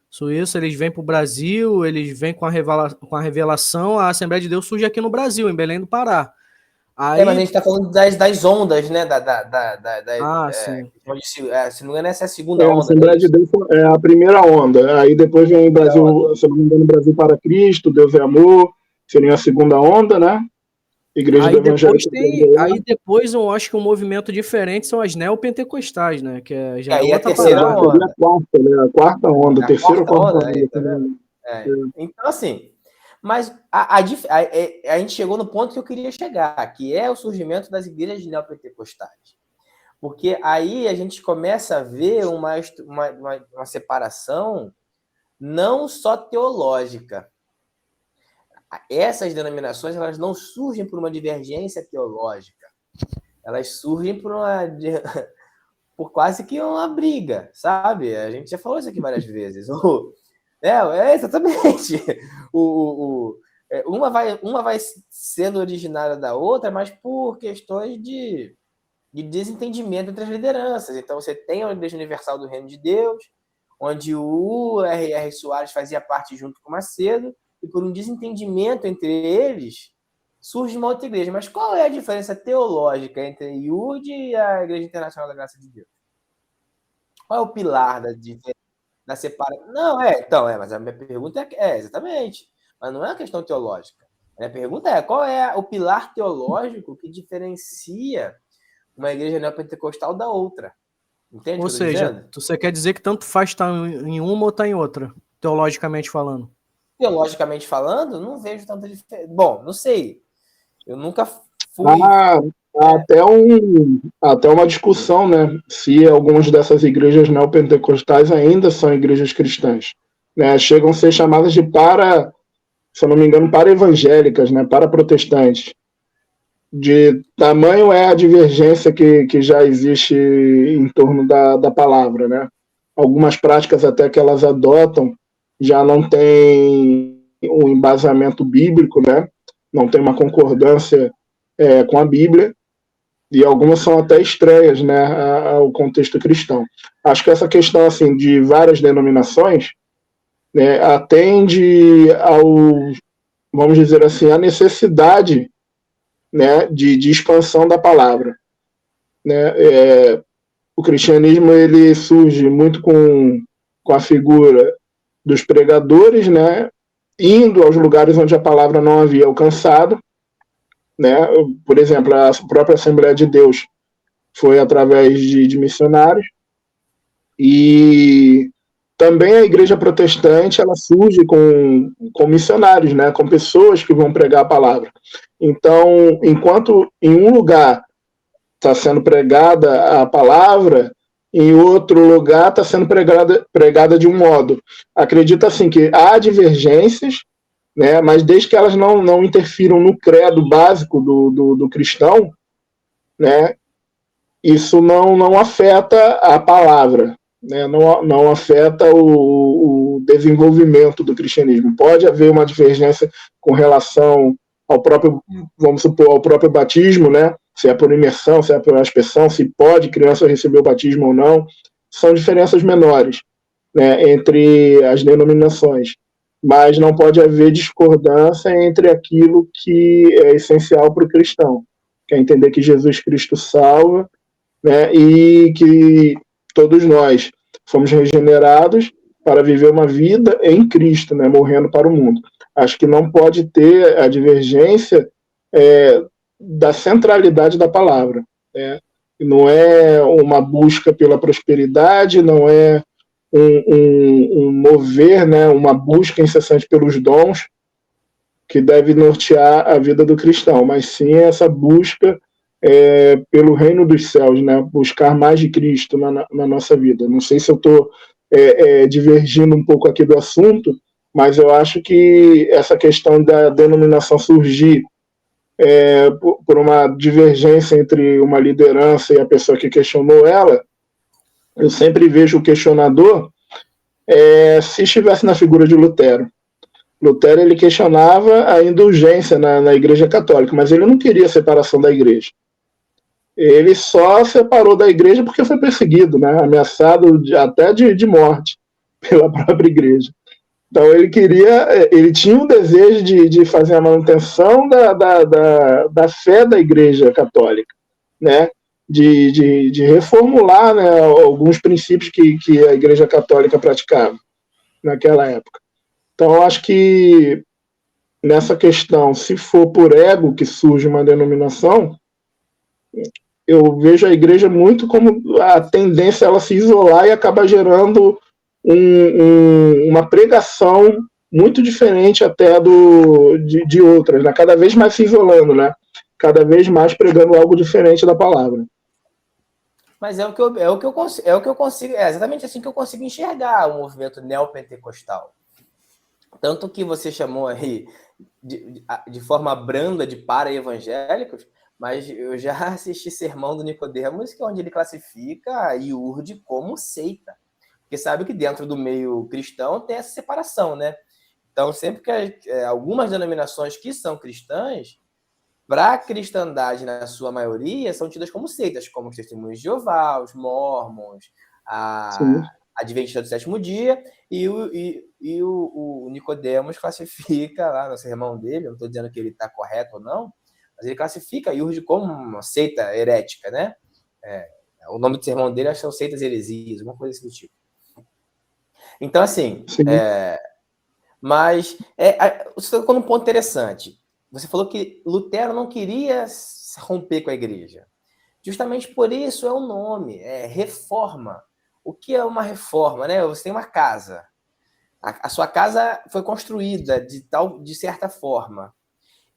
Suíço, eles vêm para o Brasil, eles vêm com a revelação, a Assembleia de Deus surge aqui no Brasil, em Belém do Pará. Aí... mas a gente está falando das ondas, né? Sim. Se não me engano, essa é a segunda onda. A Assembleia de Deus é a primeira onda. Aí depois vem o Brasil, se não me engano, Brasil para Cristo, Deus é Amor, seria a segunda onda, né? Igreja do Evangelho. Aí depois eu acho que um movimento diferente são as neopentecostais, né? Que já aí é a terceira onda. A quarta onda, a terceira ou quarta onda. Então, assim, Mas a gente chegou no ponto que eu queria chegar, que é o surgimento das igrejas neopentecostais. Porque aí a gente começa a ver uma separação não só teológica. Essas denominações, elas não surgem por uma divergência teológica. Elas surgem por quase que uma briga, sabe? A gente já falou isso aqui várias vezes. Exatamente. Uma vai sendo originária da outra, mas por questões de desentendimento entre as lideranças. Então, você tem a Igreja Universal do Reino de Deus, onde o R.R. Soares fazia parte junto com o Macedo, e por um desentendimento entre eles, surge uma outra igreja. Mas qual é a diferença teológica entre a IUD e a Igreja Internacional da Graça de Deus? Qual é o pilar da separação? Não, mas a minha pergunta é exatamente, mas não é uma questão teológica. A minha pergunta é, qual é o pilar teológico que diferencia uma igreja neopentecostal da outra? Entende? Ou seja, você quer dizer que tanto faz estar em uma ou estar em outra, teologicamente falando? Teologicamente falando, não vejo tanta diferença. Bom, não sei. Eu nunca fui... Até uma discussão, né? Se algumas dessas igrejas neopentecostais ainda são igrejas cristãs. Né? Chegam a ser chamadas de se eu não me engano, para-evangélicas, né? Para-protestantes. De tamanho é a divergência que já existe em torno da palavra, né? Algumas práticas até que elas adotam já não tem um embasamento bíblico, né? Não tem uma concordância com a Bíblia, e algumas são até estranhas, né, ao contexto cristão. Acho que essa questão assim, de várias denominações, né, atende vamos dizer assim, a necessidade, né, de expansão da palavra. Né? O cristianismo ele surge muito com a figura dos pregadores, né, indo aos lugares onde a palavra não havia alcançado. Né? Por exemplo, a própria Assembleia de Deus foi através de missionários, e também a igreja protestante ela surge com missionários, né? Com pessoas que vão pregar a palavra. Então, enquanto em um lugar está sendo pregada a palavra, em outro lugar está sendo pregada de um modo. Acredito assim que há divergências, né, mas desde que elas não interfiram no credo básico do cristão, né, isso não afeta a palavra, né, não afeta o desenvolvimento do cristianismo. Pode haver uma divergência com relação ao próprio, vamos supor, ao próprio batismo, né, se é por imersão, se é por aspersão, se pode criança receber o batismo ou não. São diferenças menores, né, entre as denominações. Mas não pode haver discordância entre aquilo que é essencial para o cristão, que é entender que Jesus Cristo salva, né, e que todos nós fomos regenerados para viver uma vida em Cristo, né, morrendo para o mundo. Acho que não pode ter a divergência da centralidade da palavra. Né? Não é uma busca pela prosperidade, não é um mover, né, uma busca incessante pelos dons que deve nortear a vida do cristão, mas sim essa busca pelo reino dos céus, né, buscar mais de Cristo na nossa vida. Não sei se eu estou divergindo um pouco aqui do assunto, mas eu acho que essa questão da denominação surgir por uma divergência entre uma liderança e a pessoa que questionou ela, eu sempre vejo o questionador se estivesse na figura de Lutero. Lutero ele questionava a indulgência na Igreja Católica, mas ele não queria a separação da Igreja. Ele só separou da Igreja porque foi perseguido, né, ameaçado até de morte pela própria Igreja. Então ele tinha um desejo de fazer a manutenção da fé da Igreja Católica, né? De reformular, né, alguns princípios que a Igreja Católica praticava naquela época. Então, eu acho que nessa questão, se for por ego que surge uma denominação, eu vejo a Igreja muito como a tendência a ela se isolar e acabar gerando uma pregação muito diferente até de outras, né? Cada vez mais se isolando, né? Cada vez mais pregando algo diferente da palavra. Mas é o que eu consigo, é exatamente assim que eu consigo enxergar o movimento neopentecostal. Tanto que você chamou aí de forma branda de para-evangélicos, mas eu já assisti Sermão do Nicodemos, que é onde ele classifica a IURD como seita. Porque sabe que dentro do meio cristão tem essa separação, né? Então, sempre que algumas denominações que são cristãs, para a cristandade, na sua maioria, são tidas como seitas, como os Testemunhos de Jeová, os Mormons, a Adventista do Sétimo Dia, e o Nicodemos classifica lá no sermão dele, eu não estou dizendo que ele está correto ou não, mas ele classifica a IURD como uma seita herética, né? O nome do sermão dele são seitas heresias, alguma coisa desse tipo. Então, assim, mas você tocou num ponto interessante. Você falou que Lutero não queria se romper com a igreja. Justamente por isso é o nome, reforma. O que é uma reforma, né? Você tem uma casa. A sua casa foi construída de certa forma.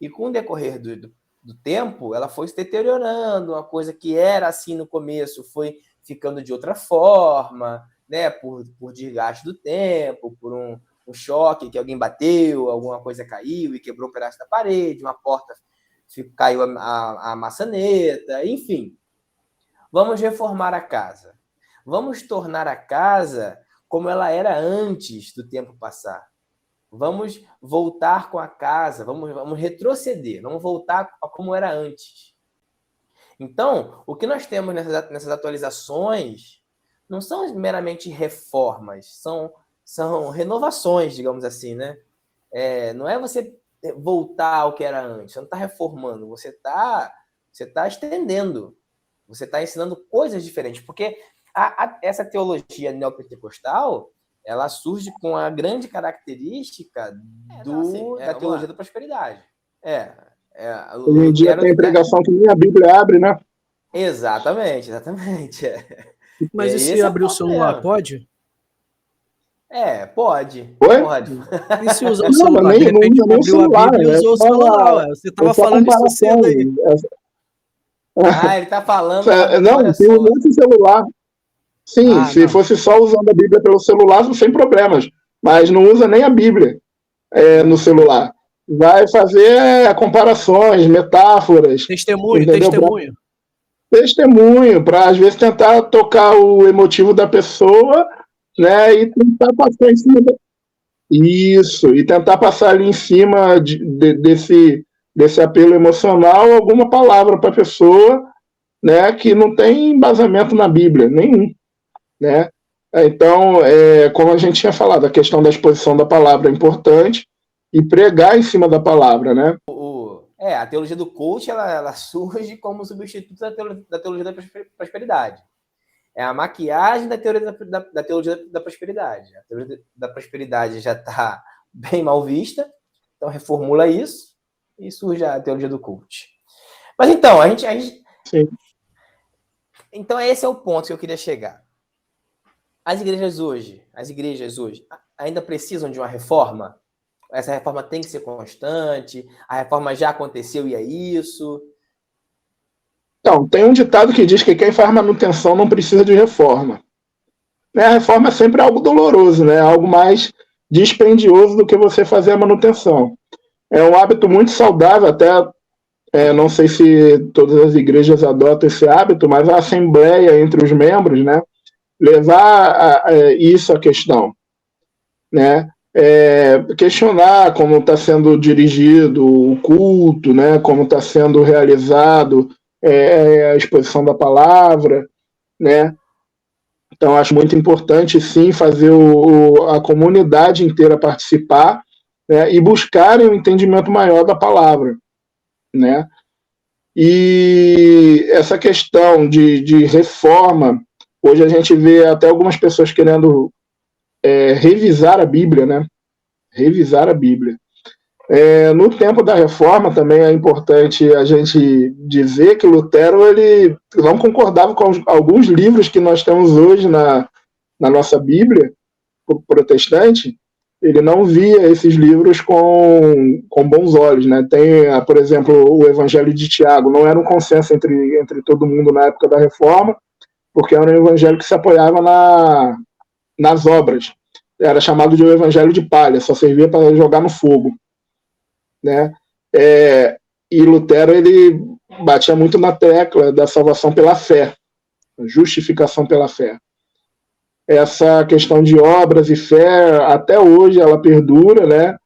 E com o decorrer do tempo, ela foi se deteriorando. Uma coisa que era assim no começo foi ficando de outra forma, né? Por desgaste do tempo, por um choque que alguém bateu, alguma coisa caiu e quebrou um pedaço da parede, uma porta caiu a maçaneta, enfim. Vamos reformar a casa. Vamos tornar a casa como ela era antes do tempo passar. Vamos voltar com a casa, vamos retroceder, vamos voltar a como era antes. Então, o que nós temos nessas atualizações não são meramente reformas, são renovações, digamos assim, né? Não é você voltar ao que era antes, você não está reformando, você tá estendendo, você está ensinando coisas diferentes, porque essa teologia neopentecostal, ela surge com a grande característica da teologia da prosperidade. Hoje em dia tem pregação que nem a Bíblia abre, né? Exatamente. Mas e se abrir o celular, pode? Pode. Oi? Pode. E se usar o celular? De repente abriu celular, a Bíblia e usou o celular. Você estava falando isso cedo aí. Ele está falando... Não, tem um monte de celular. Sim, se fosse só usando a Bíblia pelo celular, sem problemas. Mas não usa nem a Bíblia no celular. Vai fazer comparações, metáforas. Testemunho, para às vezes tentar tocar o emotivo da pessoa, né, e tentar passar em cima e tentar passar ali em cima desse apelo emocional alguma palavra para a pessoa, né, que não tem embasamento na Bíblia nenhum, né? Então, como a gente tinha falado, a questão da exposição da palavra é importante e pregar em cima da palavra, né? A teologia do coach, ela surge como substituto da teologia da prosperidade. É a maquiagem da teologia da prosperidade. A teologia da prosperidade já está bem mal vista, então reformula isso e surge a teologia do coach. Mas então, Sim. Então esse é o ponto que eu queria chegar. As igrejas hoje ainda precisam de uma reforma? Essa reforma tem que ser constante? A reforma já aconteceu e é isso? Então, tem um ditado que diz que quem faz manutenção não precisa de reforma. A reforma é sempre algo doloroso, né? Algo mais dispendioso do que você fazer a manutenção. É um hábito muito saudável, até não sei se todas as igrejas adotam esse hábito, mas a assembleia entre os membros, né? Levar isso à questão, né? Questionar como está sendo dirigido o culto, né? Como está sendo realizado a exposição da palavra, né? Então, acho muito importante, sim, fazer a comunidade inteira participar, né? E buscarem um entendimento maior da palavra, né? E essa questão de reforma, hoje a gente vê até algumas pessoas querendo revisar a Bíblia, né? Revisar a Bíblia. No tempo da Reforma também é importante a gente dizer que Lutero ele não concordava com alguns livros que nós temos hoje na nossa Bíblia protestante. ele não via esses livros com bons olhos, né? Tem, por exemplo, o Evangelho de Tiago, não era um consenso entre todo mundo na época da Reforma, porque era um evangelho que se apoiava nas obras. Era chamado de um evangelho de palha, só servia para jogar no fogo, né? E Lutero, ele batia muito na tecla da salvação pela fé, justificação pela fé. Essa questão de obras e fé, até hoje, ela perdura, né?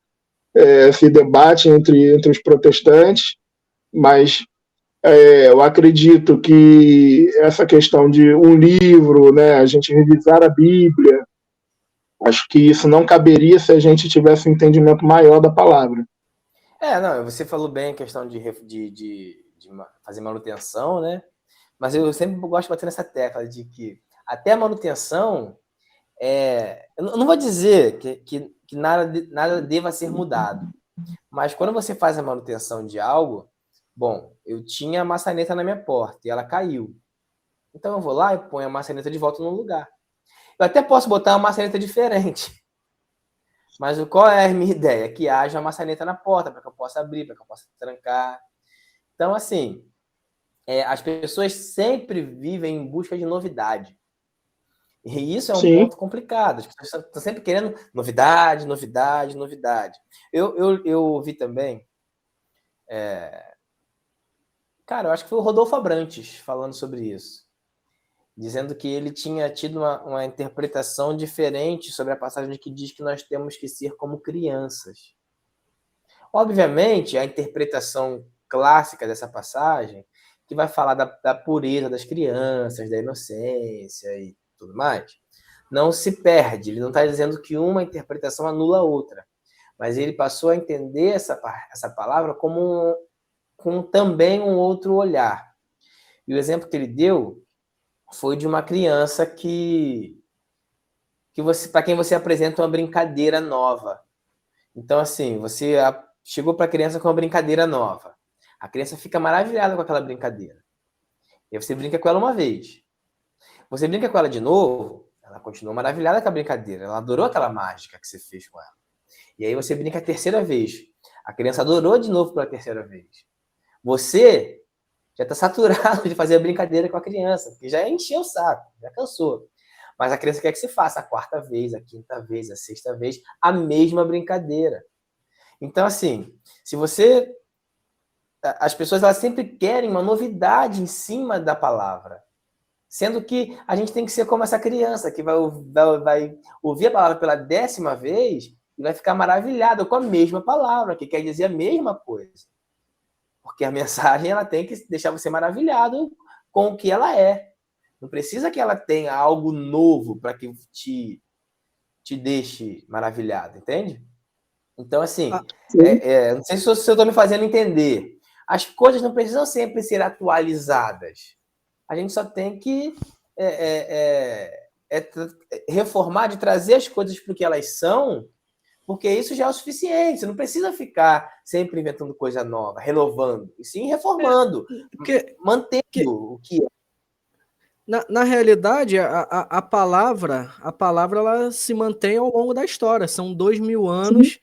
Se debate entre os protestantes, mas eu acredito que essa questão de um livro, né, a gente revisar a Bíblia, acho que isso não caberia se a gente tivesse um entendimento maior da palavra. Não, você falou bem a questão de fazer manutenção, né? Mas eu sempre gosto de bater nessa tecla de que até a manutenção, eu não vou dizer que nada deva ser mudado, mas quando você faz a manutenção de algo, bom, eu tinha a maçaneta na minha porta e ela caiu. Então eu vou lá e ponho a maçaneta de volta no lugar. Eu até posso botar uma maçaneta diferente. Mas qual é a minha ideia? Que haja uma maçaneta na porta, para que eu possa abrir, para que eu possa trancar. Então, assim, as pessoas sempre vivem em busca de novidade. E isso é um ponto complicado. As pessoas estão sempre querendo novidade, novidade, novidade. Eu ouvi também... Cara, eu acho que foi o Rodolfo Abrantes falando sobre isso. Dizendo que ele tinha tido uma interpretação diferente sobre a passagem que diz que nós temos que ser como crianças. Obviamente, a interpretação clássica dessa passagem, que vai falar da pureza das crianças, da inocência e tudo mais, não se perde. Ele não está dizendo que uma interpretação anula a outra. Mas ele passou a entender essa palavra como com também um outro olhar. E o exemplo que ele deu foi de uma criança para quem você apresenta uma brincadeira nova. Então, assim, você chegou para a criança com uma brincadeira nova. A criança fica maravilhada com aquela brincadeira. E aí você brinca com ela uma vez. Você brinca com ela de novo, ela continua maravilhada com a brincadeira. Ela adorou aquela mágica que você fez com ela. E aí você brinca a terceira vez. A criança adorou de novo pela terceira vez. Você já está saturado de fazer a brincadeira com a criança, porque já encheu o saco, já cansou. Mas a criança quer que você faça a quarta vez, a quinta vez, a sexta vez, a mesma brincadeira. Então, assim, as pessoas elas sempre querem uma novidade em cima da palavra. Sendo que a gente tem que ser como essa criança, que vai ouvir a palavra pela 10ª vez e vai ficar maravilhada com a mesma palavra, que quer dizer a mesma coisa. Porque a mensagem ela tem que deixar você maravilhado com o que ela é. Não precisa que ela tenha algo novo para que te deixe maravilhado, entende? Então, assim, não sei se eu estou me fazendo entender. As coisas não precisam sempre ser atualizadas. A gente só tem que reformar, de trazer as coisas para o que elas são, porque isso já é o suficiente. Você não precisa ficar sempre inventando coisa nova, renovando, e sim reformando, mantendo o que é. Na realidade, a palavra ela se mantém ao longo da história. São 2000 anos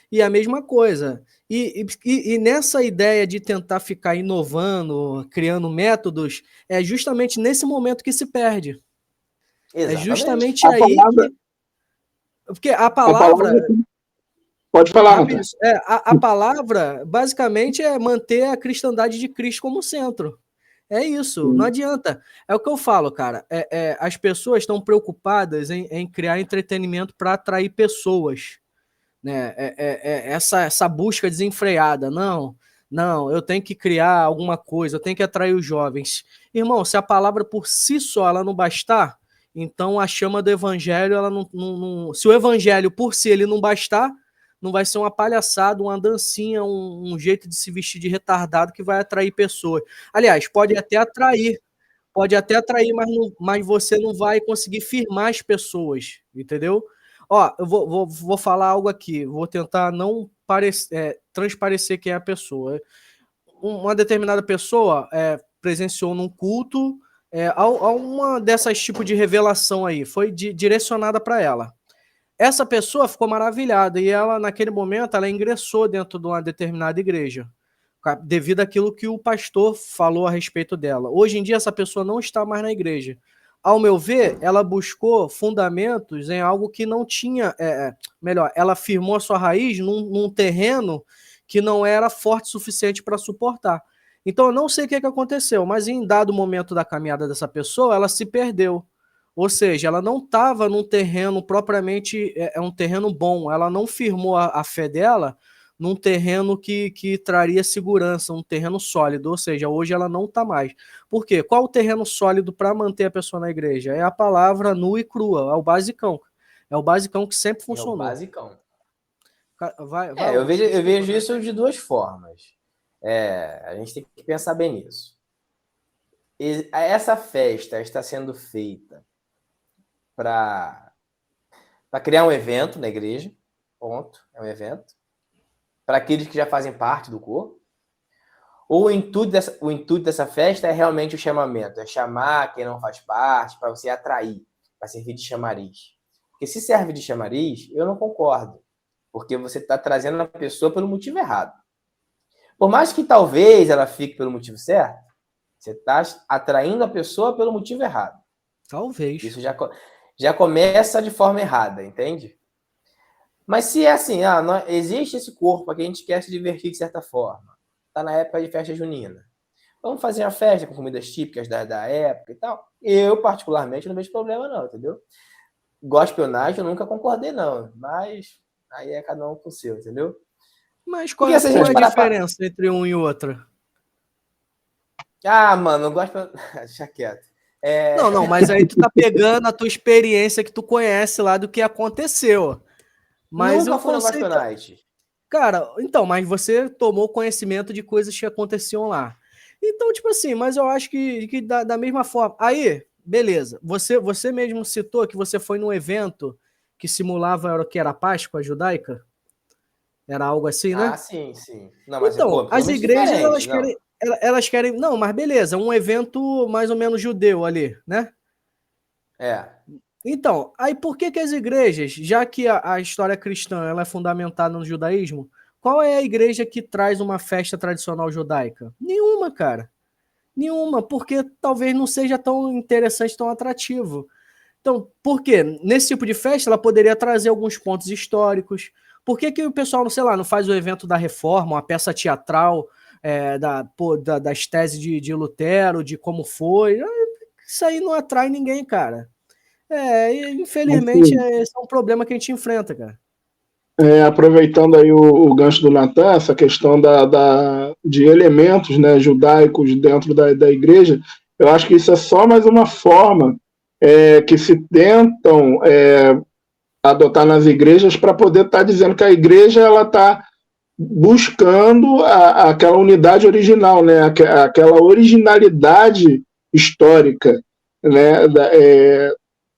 e a mesma coisa. E nessa ideia de tentar ficar inovando, criando métodos, é justamente nesse momento que se perde. Exatamente. É justamente aí que... Porque a palavra... Pode falar, a palavra, basicamente, é manter a cristandade de Cristo como centro. É isso, não adianta. É o que eu falo, cara. As pessoas estão preocupadas em criar entretenimento para atrair pessoas. Né? Essa busca desenfreada. Não, eu tenho que criar alguma coisa, eu tenho que atrair os jovens. Irmão, se a palavra por si só ela não bastar, então a chama do evangelho, ela não... Se o evangelho por si ele não bastar, não vai ser uma palhaçada, uma dancinha, um jeito de se vestir de retardado que vai atrair pessoas. Aliás, pode até atrair, mas você não vai conseguir firmar as pessoas, entendeu? Ó, eu vou falar algo aqui, vou tentar não transparecer quem é a pessoa. Uma determinada pessoa presenciou num culto a uma dessas tipos de revelação aí, foi direcionada para ela. essa pessoa ficou maravilhada e ela, naquele momento, ela ingressou dentro de uma determinada igreja, devido àquilo que o pastor falou a respeito dela. Hoje em dia, essa pessoa não está mais na igreja. Ao meu ver, ela buscou fundamentos em algo que não tinha... melhor, ela firmou a sua raiz num terreno que não era forte o suficiente para suportar. Então, eu não sei o que aconteceu, mas em dado momento da caminhada dessa pessoa, ela se perdeu. Ou seja, ela não estava num terreno propriamente... um terreno bom. Ela não firmou a fé dela num terreno que traria segurança, um terreno sólido, ou seja, hoje ela não está mais. Por quê? Qual o terreno sólido para manter a pessoa na igreja? É a palavra nua e crua, é o basicão. É o basicão que sempre funcionou. É o basicão. Eu vejo isso de duas formas. A gente tem que pensar bem nisso. Essa festa está sendo feita para criar um evento na igreja, ponto, é um evento, para aqueles que já fazem parte do corpo, ou o intuito dessa festa é realmente o chamamento, é chamar quem não faz parte, para você atrair, para servir de chamariz. Porque se serve de chamariz, eu não concordo, porque você está trazendo a pessoa pelo motivo errado. Por mais que talvez ela fique pelo motivo certo, você está atraindo a pessoa pelo motivo errado. Talvez. Isso já começa de forma errada, entende? Mas se é assim, existe esse corpo aqui, a gente quer se divertir de certa forma. Está na época de festa junina. Vamos fazer uma festa com comidas típicas da época e tal. Eu, particularmente, não vejo problema não, entendeu? Gospelagem eu nunca concordei não, mas aí é cada um com o seu, entendeu? Mas qual é a diferença entre um e outro? Mano, eu gosto... Deixa quieto. Não, mas aí tu tá pegando a tua experiência que tu conhece lá do que aconteceu. Mas nunca fui no Gospel Night. Cara, então, mas você tomou conhecimento de coisas que aconteciam lá. Então, tipo assim, mas eu acho que da mesma forma... Aí, beleza. Você mesmo citou que você foi num evento que simulava que era a Páscoa judaica? Era algo assim, né? Sim. Não, mas então, as igrejas, elas querem... Não, mas beleza, um evento mais ou menos judeu ali, né? Então, aí por que as igrejas, já que a história cristã ela é fundamentada no judaísmo, qual é a igreja que traz uma festa tradicional judaica? Nenhuma, cara. Nenhuma, porque talvez não seja tão interessante, tão atrativo. Então, por quê? Nesse tipo de festa, ela poderia trazer alguns pontos históricos. Por que o pessoal, sei lá, não faz o evento da Reforma, uma peça teatral das teses de Lutero, de como foi? Isso aí não atrai ninguém, cara. Infelizmente, esse é um problema que a gente enfrenta, cara. Aproveitando aí o gancho do Natan, essa questão de elementos, né, judaicos dentro da igreja, eu acho que isso é só mais uma forma que se tentam adotar nas igrejas para poder estar dizendo que a igreja ela está buscando aquela unidade original, né, aquela originalidade histórica, né,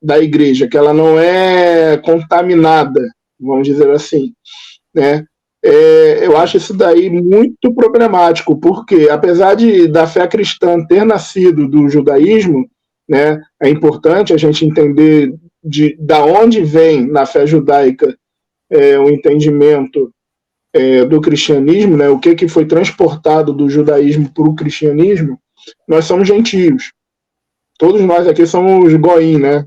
da igreja, que ela não é contaminada, vamos dizer assim, né? Eu acho isso daí muito problemático, porque apesar da fé cristã ter nascido do judaísmo, né, é importante a gente entender da onde vem na fé judaica o entendimento do cristianismo, né, o que foi transportado do judaísmo para o cristianismo. Nós somos gentios, todos nós aqui somos goim, né?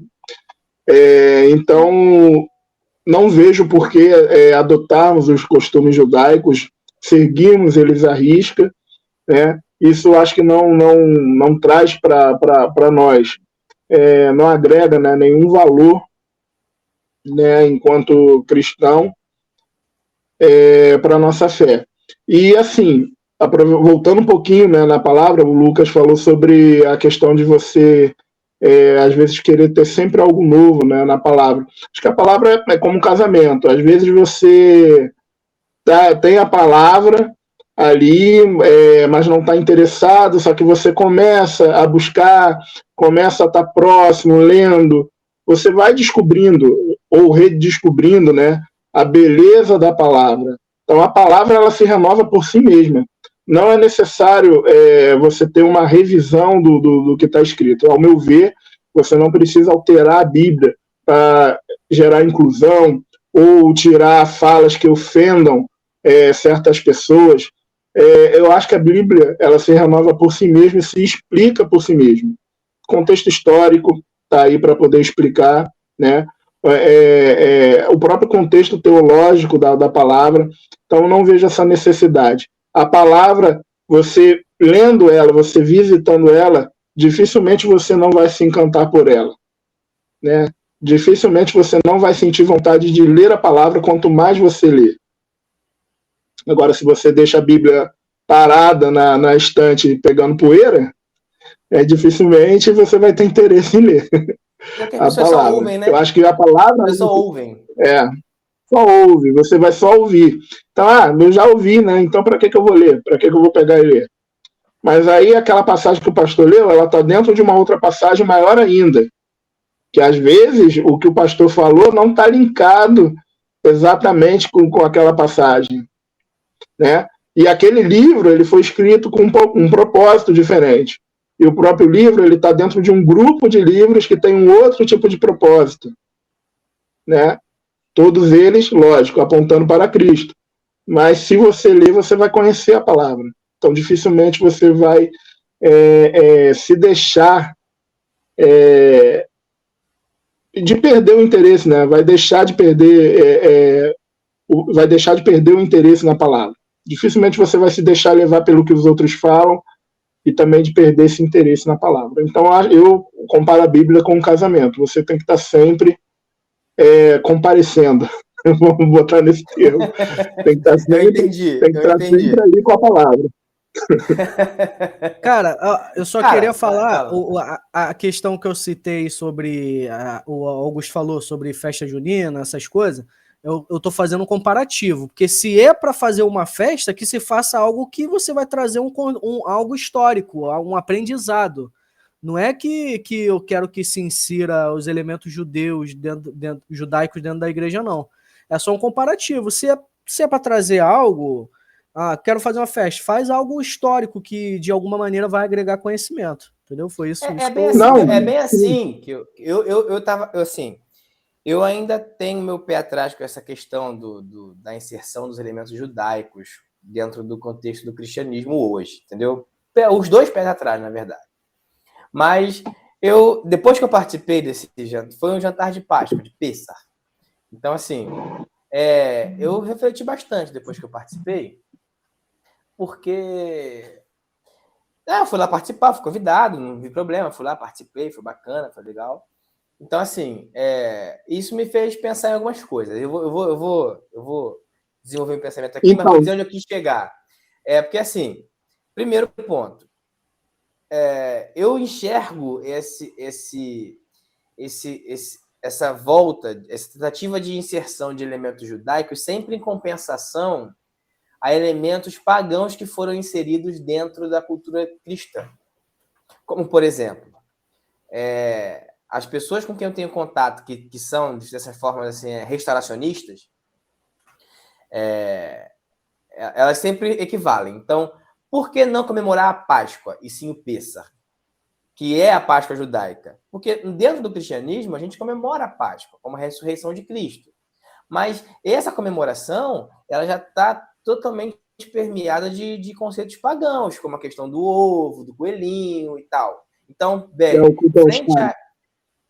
Então, não vejo por que adotarmos os costumes judaicos, seguirmos eles à risca, né? Isso acho que não traz para nós, não agrega, né, nenhum valor, né, enquanto cristão, para a nossa fé. E assim, voltando um pouquinho, né, na palavra, o Lucas falou sobre a questão de você às vezes querer ter sempre algo novo, né, na palavra. Acho que a palavra é como um casamento. Às vezes você tem a palavra ali, mas não está interessado, só que você começa a buscar, começa a estar próximo, lendo, você vai descobrindo ou redescobrindo, né, a beleza da palavra. Então a palavra ela se renova por si mesma. Não é necessário você ter uma revisão do que está escrito. Ao meu ver, você não precisa alterar a Bíblia para gerar inclusão ou tirar falas que ofendam certas pessoas. Eu acho que a Bíblia ela se renova por si mesma e se explica por si mesma. O contexto histórico está aí para poder explicar, né? O próprio contexto teológico da palavra. Então, eu não vejo essa necessidade. A palavra, você lendo ela, você visitando ela, dificilmente você não vai se encantar por ela, né? Dificilmente você não vai sentir vontade de ler a palavra, quanto mais você lê. Agora, se você deixa a Bíblia parada na estante pegando poeira, dificilmente você vai ter interesse em ler a palavra. Só ouvem, né? Eu acho que a palavra... As só ouvem. Só ouve, você vai só ouvir. Então, eu já ouvi, né? Então, para que eu vou ler? Para que eu vou pegar e ler? Mas aí, aquela passagem que o pastor leu, ela está dentro de uma outra passagem maior ainda. Que, às vezes, o que o pastor falou não está linkado exatamente com aquela passagem, né? E aquele livro ele foi escrito com um propósito diferente. E o próprio livro ele está dentro de um grupo de livros que tem um outro tipo de propósito, né? Todos eles, lógico, apontando para Cristo. Mas se você ler, você vai conhecer a palavra. Então, dificilmente você vai se deixar de perder o interesse, né? Vai deixar de perder o interesse na palavra. Dificilmente você vai se deixar levar pelo que os outros falam e também de perder esse interesse na palavra. Então, eu comparo a Bíblia com um casamento. Você tem que estar sempre comparecendo. Vamos botar nesse termo. Tem que estar sempre ali com a palavra. Cara, eu só queria falar a questão que eu citei sobre o Augusto falou sobre festa junina, essas coisas. Eu tô fazendo um comparativo, porque se é para fazer uma festa, que se faça algo que você vai trazer algo histórico, um aprendizado. Não é que eu quero que se insira os elementos judaicos dentro da igreja, não. É só um comparativo. Se é para trazer algo, quero fazer uma festa, faz algo histórico que de alguma maneira vai agregar conhecimento. Entendeu? Foi isso. É bem assim que eu tava assim. Eu ainda tenho meu pé atrás com essa questão da inserção dos elementos judaicos dentro do contexto do cristianismo hoje, entendeu? Os dois pés atrás, na verdade. Mas depois que eu participei desse jantar, foi um jantar de Páscoa, de Pêssar. Então, assim, eu refleti bastante depois que eu participei, porque eu fui lá participar, fui convidado, não vi problema, fui lá, participei, foi bacana, foi legal. Então, assim, isso me fez pensar em algumas coisas. Eu vou desenvolver um pensamento aqui, mas vou dizer onde eu quis chegar. Porque, assim, primeiro ponto, eu enxergo essa volta, essa tentativa de inserção de elementos judaicos sempre em compensação a elementos pagãos que foram inseridos dentro da cultura cristã. Como, por exemplo, as pessoas com quem eu tenho contato, que são, dessas formas, assim, restauracionistas, elas sempre equivalem. Então, por que não comemorar a Páscoa e sim o Pêssar, que é a Páscoa judaica? Porque dentro do cristianismo, a gente comemora a Páscoa como a ressurreição de Cristo. Mas essa comemoração, ela já está totalmente permeada de conceitos pagãos, como a questão do ovo, do coelhinho e tal. Então, frente a...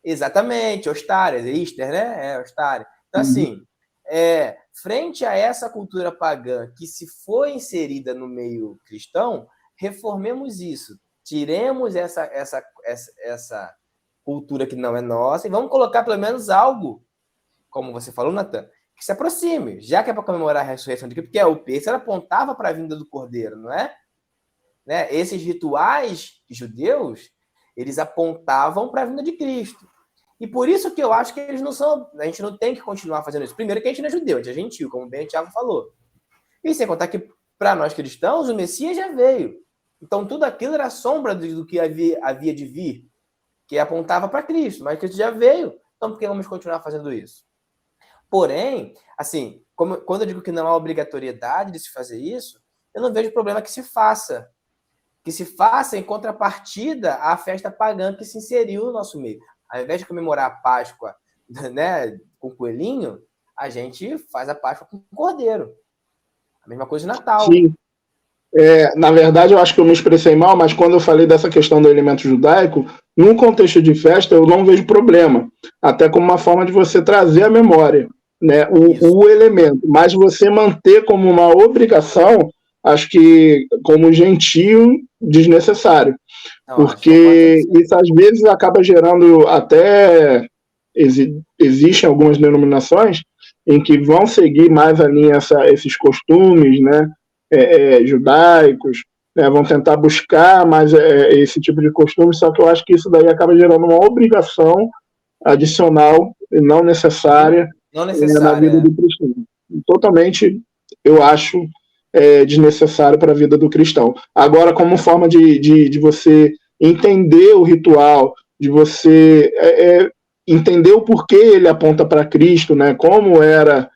Exatamente, Ostárias, Easter, né? Ostária. Então, assim, frente a essa cultura pagã que se foi inserida no meio cristão, reformemos isso. Tiremos essa cultura que não é nossa e vamos colocar pelo menos algo, como você falou, Natan, que se aproxime, já que é para comemorar a ressurreição de Cristo, porque o Pêssar apontava para a vinda do Cordeiro, não é? Né? Esses rituais judeus, eles apontavam para a vinda de Cristo. E por isso que eu acho que eles não são... A gente não tem que continuar fazendo isso. Primeiro que a gente não é judeu, a gente é gentil, como bem o Thiago falou. E sem contar que, para nós cristãos, o Messias já veio. Então, tudo aquilo era sombra do que havia de vir, que apontava para Cristo. Mas Cristo já veio. Então, por que vamos continuar fazendo isso? Porém, assim, quando eu digo que não há obrigatoriedade de se fazer isso, eu não vejo problema que se faça. Que se faça em contrapartida à festa pagã que se inseriu no nosso meio. Ao invés de comemorar a Páscoa né, com o coelhinho, a gente faz a Páscoa com o cordeiro. A mesma coisa no Natal. Sim. Na verdade, eu acho que eu me expressei mal, mas quando eu falei dessa questão do elemento judaico, num contexto de festa, eu não vejo problema. Até como uma forma de você trazer a memória, né, o elemento. Mas você manter como uma obrigação, acho que como gentio, desnecessário. Não, Porque isso às vezes acaba gerando até... Existem algumas denominações em que vão seguir mais a linha esses costumes, né, judaicos, né, vão tentar buscar mais esse tipo de costume, só que eu acho que isso daí acaba gerando uma obrigação adicional e não necessária, na vida do cristão. Totalmente, eu acho desnecessário para a vida do cristão. Agora, como forma de você entender o ritual, de você entender o porquê ele aponta para Cristo, né, como era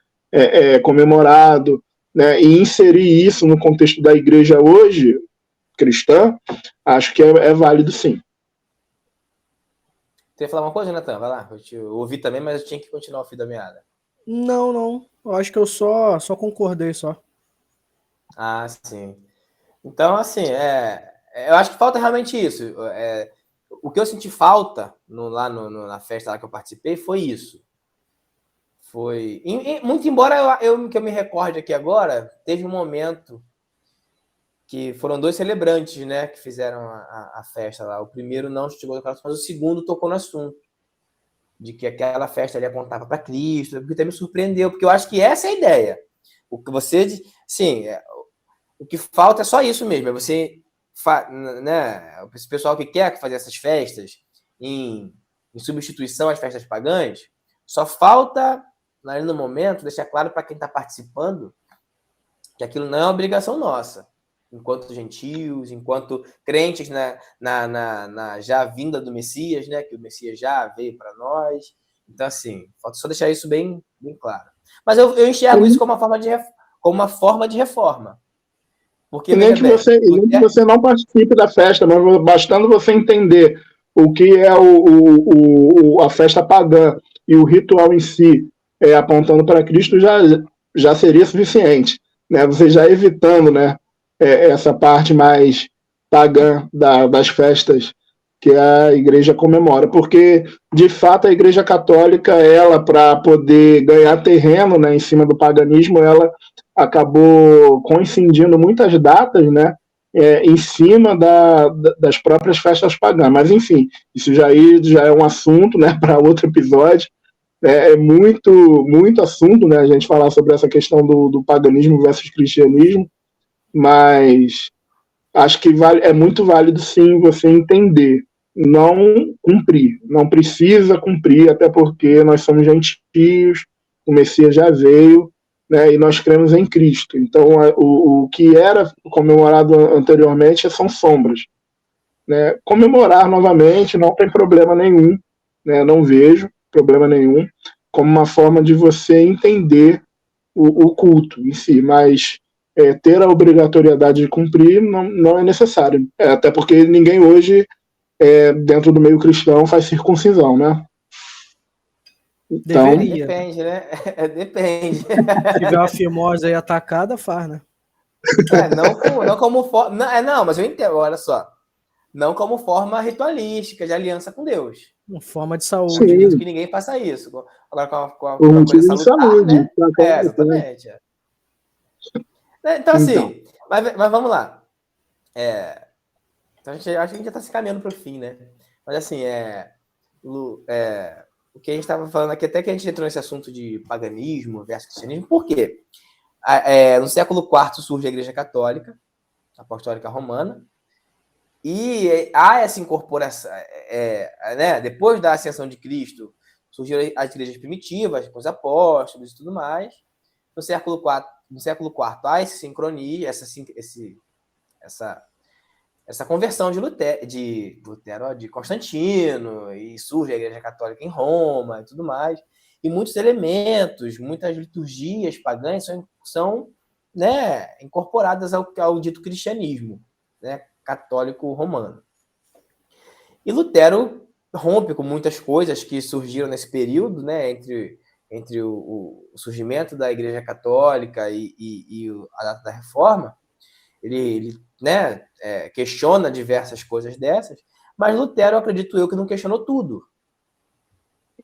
comemorado, né, e inserir isso no contexto da igreja hoje, cristã, acho que é válido sim. Você ia falar uma coisa, Natan? Vai lá. Eu ouvi também, mas eu tinha que continuar o fio da meada. Não. Eu acho que eu só concordei só. Ah, sim. Então, assim, eu acho que falta realmente isso. O que eu senti falta na festa lá que eu participei foi isso. Foi. Muito embora que eu me recorde aqui agora, teve um momento que foram 2 celebrantes, né, que fizeram a festa lá. O primeiro não chegou no coração, mas o segundo tocou no assunto. De que aquela festa ali apontava para Cristo, porque até me surpreendeu, porque eu acho que essa é a ideia. O que você. Sim, o que falta é só isso mesmo, é você. Né, esse pessoal que quer fazer essas festas em substituição às festas pagãs, só falta, ali no momento, deixar claro para quem está participando que aquilo não é obrigação nossa, enquanto gentios, enquanto crentes na já vinda do Messias, né, que o Messias já veio para nós. Então, assim, falta só deixar isso bem, bem claro. Mas eu enxergo isso como uma forma de reforma. Porque, nem que você não participe da festa, mas bastando você entender o que é a festa pagã e o ritual em si, apontando para Cristo, já seria suficiente. Né? Você já evitando, né, essa parte mais pagã das festas que a igreja comemora. Porque, de fato, a igreja católica, ela, para poder ganhar terreno, né, em cima do paganismo, ela acabou coincidindo muitas datas, né, em cima das próprias festas pagãs. Mas, enfim, isso já é um assunto, né, para outro episódio. É muito, muito assunto, né, a gente falar sobre essa questão do paganismo versus cristianismo, mas acho que é muito válido, sim, você entender, não cumprir, não precisa cumprir, até porque nós somos gentios, o Messias já veio, né, e nós cremos em Cristo. Então, o que era comemorado anteriormente são sombras. Né? Comemorar novamente não tem problema nenhum, né? Não vejo problema nenhum, como uma forma de você entender o culto em si, mas ter a obrigatoriedade de cumprir não é necessário. Até porque ninguém hoje, dentro do meio cristão, faz circuncisão, né? Então, deveria. Depende, né? Depende. Se tiver uma fimosa aí atacada, faz, né? Não como forma. Não, mas eu entendo, olha só. Não como forma ritualística de aliança com Deus. Uma forma de saúde. Que ninguém faça isso. Agora, com a coisa de saúde. Né? Exatamente. Então, assim, mas vamos lá. Então, acho que a gente já está se caminhando para o fim, né? Mas, assim, o que a gente estava falando aqui, até que a gente entrou nesse assunto de paganismo versus cristianismo, por quê? No século IV surge a Igreja Católica, Apostólica Romana, e há essa incorporação, né? Depois da ascensão de Cristo, surgiram as igrejas primitivas, com os apóstolos e tudo mais. No século IV há essa sincronia, essa conversão de Lutero, de Constantino, e surge a Igreja Católica em Roma e tudo mais. E muitos elementos, muitas liturgias pagãs são né, incorporadas ao dito cristianismo, né, católico romano. E Lutero rompe com muitas coisas que surgiram nesse período, né, entre o surgimento da Igreja Católica e a data da Reforma. Ele né, questiona diversas coisas dessas, mas Lutero, acredito eu, que não questionou tudo.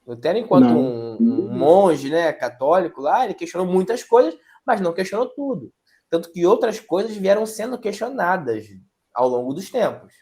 Lutero, enquanto um monge, né, católico lá, ele questionou muitas coisas, mas não questionou tudo. Tanto que outras coisas vieram sendo questionadas ao longo dos tempos.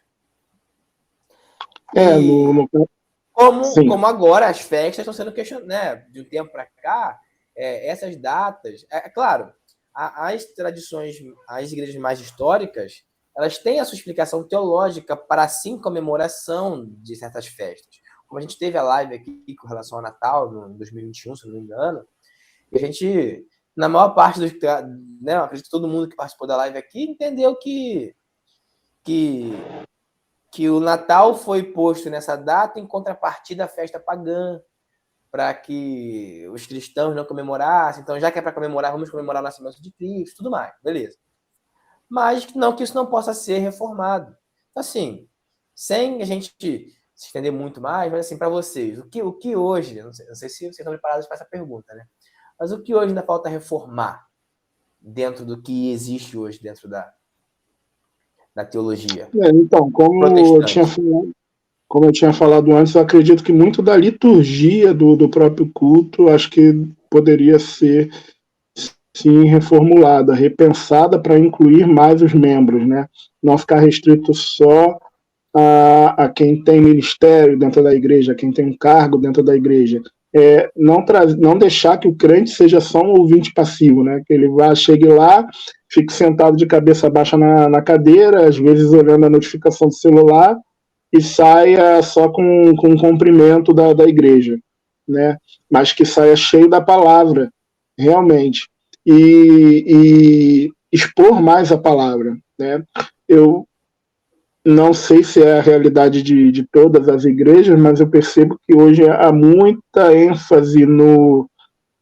Como agora as festas estão sendo questionadas, né? De um tempo para cá, essas datas... claro, as tradições, as igrejas mais históricas, elas têm a sua explicação teológica para, assim, comemoração de certas festas. Como a gente teve a live aqui com relação ao Natal, no 2021, se não me engano, e a gente, na maior parte dos... né, eu acredito que todo mundo que participou da live aqui entendeu que o Natal foi posto nessa data em contrapartida à festa pagã, para que os cristãos não comemorassem. Então, já que é para comemorar, vamos comemorar o nascimento de Cristo, tudo mais, beleza. Mas não que isso não possa ser reformado. Assim, sem a gente se estender muito mais, mas assim, para vocês, o que hoje, não sei se vocês estão preparados para essa pergunta, né? Mas o que hoje ainda falta reformar dentro do que existe hoje dentro da teologia? Então, como eu tinha falado antes, eu acredito que muito da liturgia do próprio culto, acho que poderia ser, sim, reformulada, repensada para incluir mais os membros, né? Não ficar restrito só a quem tem ministério dentro da igreja, a quem tem um cargo dentro da igreja. Não deixar que o crente seja só um ouvinte passivo, né? Que ele chegue lá, fique sentado de cabeça baixa na cadeira, às vezes olhando a notificação do celular, e saia só com um cumprimento da igreja, né? Mas que saia cheio da palavra, realmente. E expor mais a palavra, né? Eu não sei se é a realidade de todas as igrejas, mas eu percebo que hoje há muita ênfase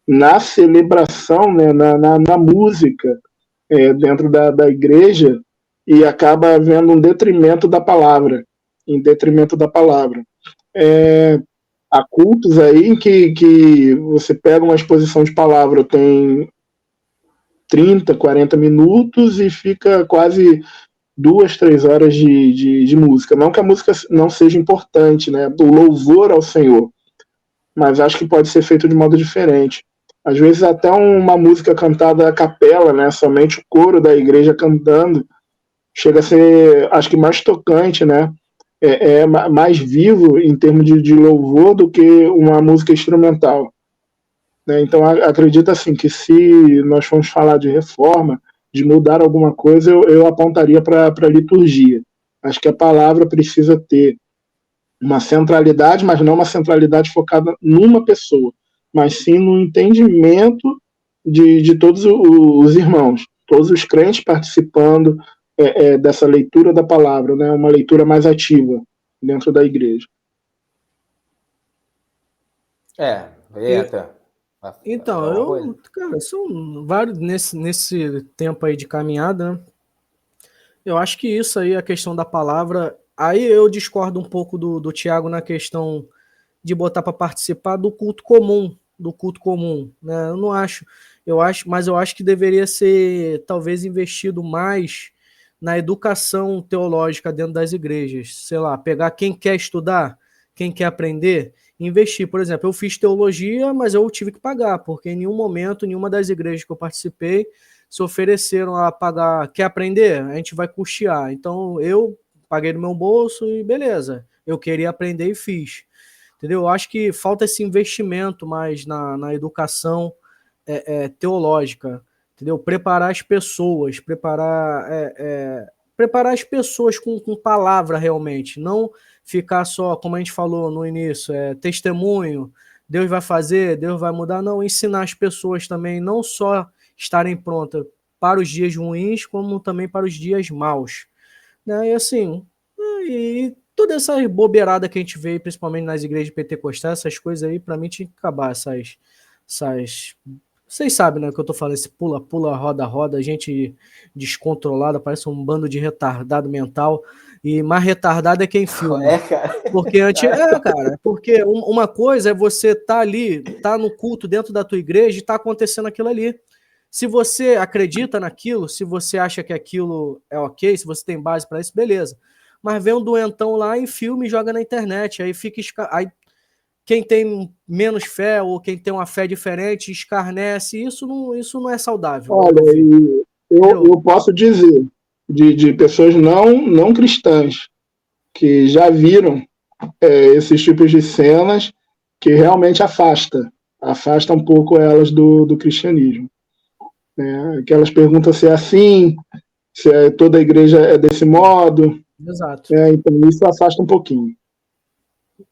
na celebração, né? na música dentro da igreja, e acaba havendo um detrimento da palavra, em detrimento da palavra. Há cultos aí em que você pega uma exposição de palavra, tem 30, 40 minutos e fica quase 2, 3 horas de música. Não que a música não seja importante, né? O louvor ao Senhor, mas acho que pode ser feito de modo diferente. Às vezes até uma música cantada a capela, né? Somente o coro da igreja cantando, chega a ser, acho que mais tocante, né? Mais vivo em termos de louvor do que uma música instrumental. Né? Então, acredito assim, que se nós formos falar de reforma, de mudar alguma coisa, eu apontaria para a liturgia. Acho que a palavra precisa ter uma centralidade, mas não uma centralidade focada numa pessoa, mas sim no entendimento de todos os irmãos, todos os crentes participando dessa leitura da palavra, né? Uma leitura mais ativa dentro da igreja. Então, cara, são vários nesse tempo aí de caminhada, né? Eu acho que isso aí, a questão da palavra, aí eu discordo um pouco do Tiago na questão de botar para participar do culto comum, né? Eu não acho, mas eu acho que deveria ser talvez investido mais na educação teológica dentro das igrejas, sei lá, pegar quem quer estudar, quem quer aprender, investir. Por exemplo, eu fiz teologia, mas eu tive que pagar, porque em nenhum momento, nenhuma das igrejas que eu participei se ofereceram a pagar. Quer aprender? A gente vai custear. Então eu paguei no meu bolso e beleza, eu queria aprender e fiz. Entendeu? Eu acho que falta esse investimento mais na educação teológica, entendeu? Preparar as pessoas, preparar as pessoas com palavra realmente, não ficar só, como a gente falou no início, testemunho, Deus vai fazer, Deus vai mudar, não, ensinar as pessoas também, não só estarem prontas para os dias ruins, como também para os dias maus, né? E assim, e toda essa bobeirada que a gente vê, principalmente nas igrejas pentecostais, essas coisas aí, para mim tinha que acabar, essas Vocês sabem, né, o que eu tô falando, esse pula-pula, roda-roda, gente descontrolada, parece um bando de retardado mental, e mais retardado é quem filma. Cara. Porque cara, porque uma coisa é você tá ali, tá no culto dentro da tua igreja e tá acontecendo aquilo ali. Se você acredita naquilo, se você acha que aquilo é ok, se você tem base para isso, beleza. Mas vem um doentão lá em filme e joga na internet, aí fica aí quem tem menos fé ou quem tem uma fé diferente escarnece, isso não é saudável. Olha, eu posso dizer de pessoas não cristãs que já viram esses tipos de cenas que realmente afasta um pouco elas do cristianismo. Né? Que elas perguntam se é assim, se toda a igreja é desse modo. Exato. Então isso afasta um pouquinho.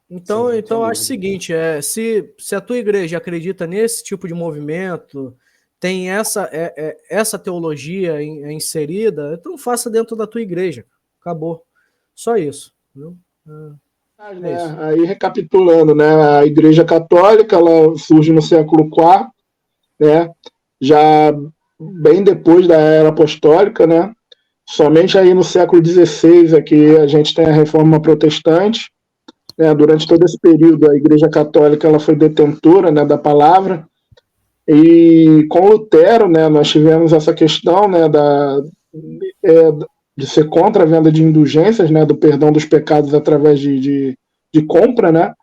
Então eu acho o seguinte, se a tua igreja acredita nesse tipo de movimento, tem essa teologia inserida, então faça dentro da tua igreja. Acabou. Só isso. Viu? Aí, recapitulando, né, a Igreja Católica ela surge no século IV, né, já bem depois da Era Apostólica, né, somente aí no século XVI é que a gente tem a Reforma Protestante. Durante todo esse período, a Igreja Católica ela foi detentora, né, da palavra, e com Lutero, né, nós tivemos essa questão, né, de ser contra a venda de indulgências, né, do perdão dos pecados através de compra, né,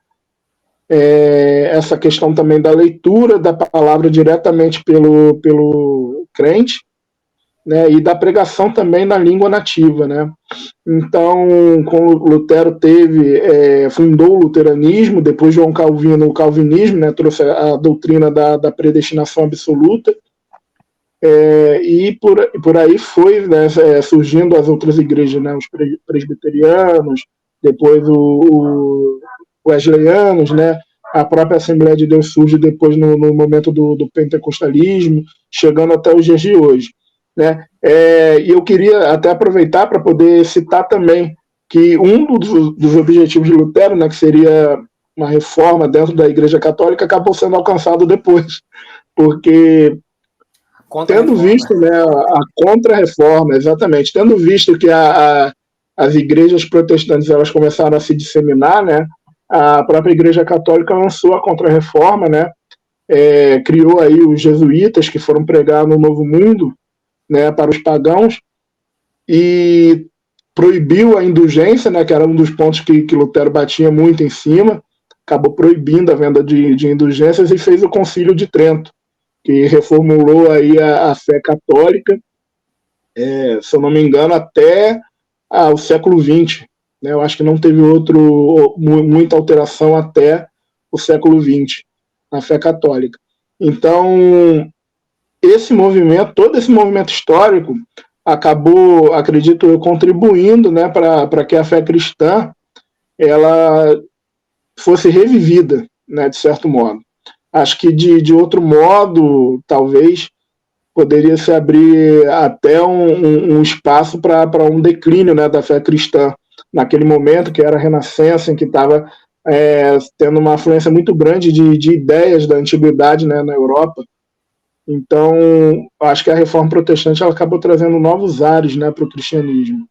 essa questão também da leitura da palavra diretamente pelo crente, né, e da pregação também na língua nativa, né. Então, com Lutero fundou o luteranismo, depois João Calvino o calvinismo, né, trouxe a doutrina da predestinação absoluta, e por aí foi, né, surgindo as outras igrejas, né, os presbiterianos, depois os wesleyanos, né, a própria Assembleia de Deus surge depois no momento do pentecostalismo, chegando até os dias de hoje. Né? E eu queria até aproveitar para poder citar também que um dos objetivos de Lutero, né, que seria uma reforma dentro da Igreja Católica, acabou sendo alcançado depois, porque tendo visto, né, a contra-reforma, exatamente, tendo visto que as igrejas protestantes elas começaram a se disseminar, né, a própria Igreja Católica lançou a contra-reforma, né, criou aí os jesuítas que foram pregar no Novo Mundo, né, para os pagãos, e proibiu a indulgência, né, que era um dos pontos que Lutero batia muito em cima, acabou proibindo a venda de indulgências e fez o Concílio de Trento, que reformulou aí a fé católica, se eu não me engano, até o século XX. Né, eu acho que não teve muita alteração até o século XX, na fé católica. Então, todo esse movimento histórico acabou, acredito eu, contribuindo, né, para que a fé cristã ela fosse revivida, né, de certo modo. Acho que de outro modo, talvez, poderia se abrir até um espaço para um declínio, né, da fé cristã, naquele momento que era a Renascença, em que estava tendo uma influência muito grande de ideias da antiguidade, né, na Europa. Então, acho que a reforma protestante ela acabou trazendo novos ares, né, para o cristianismo.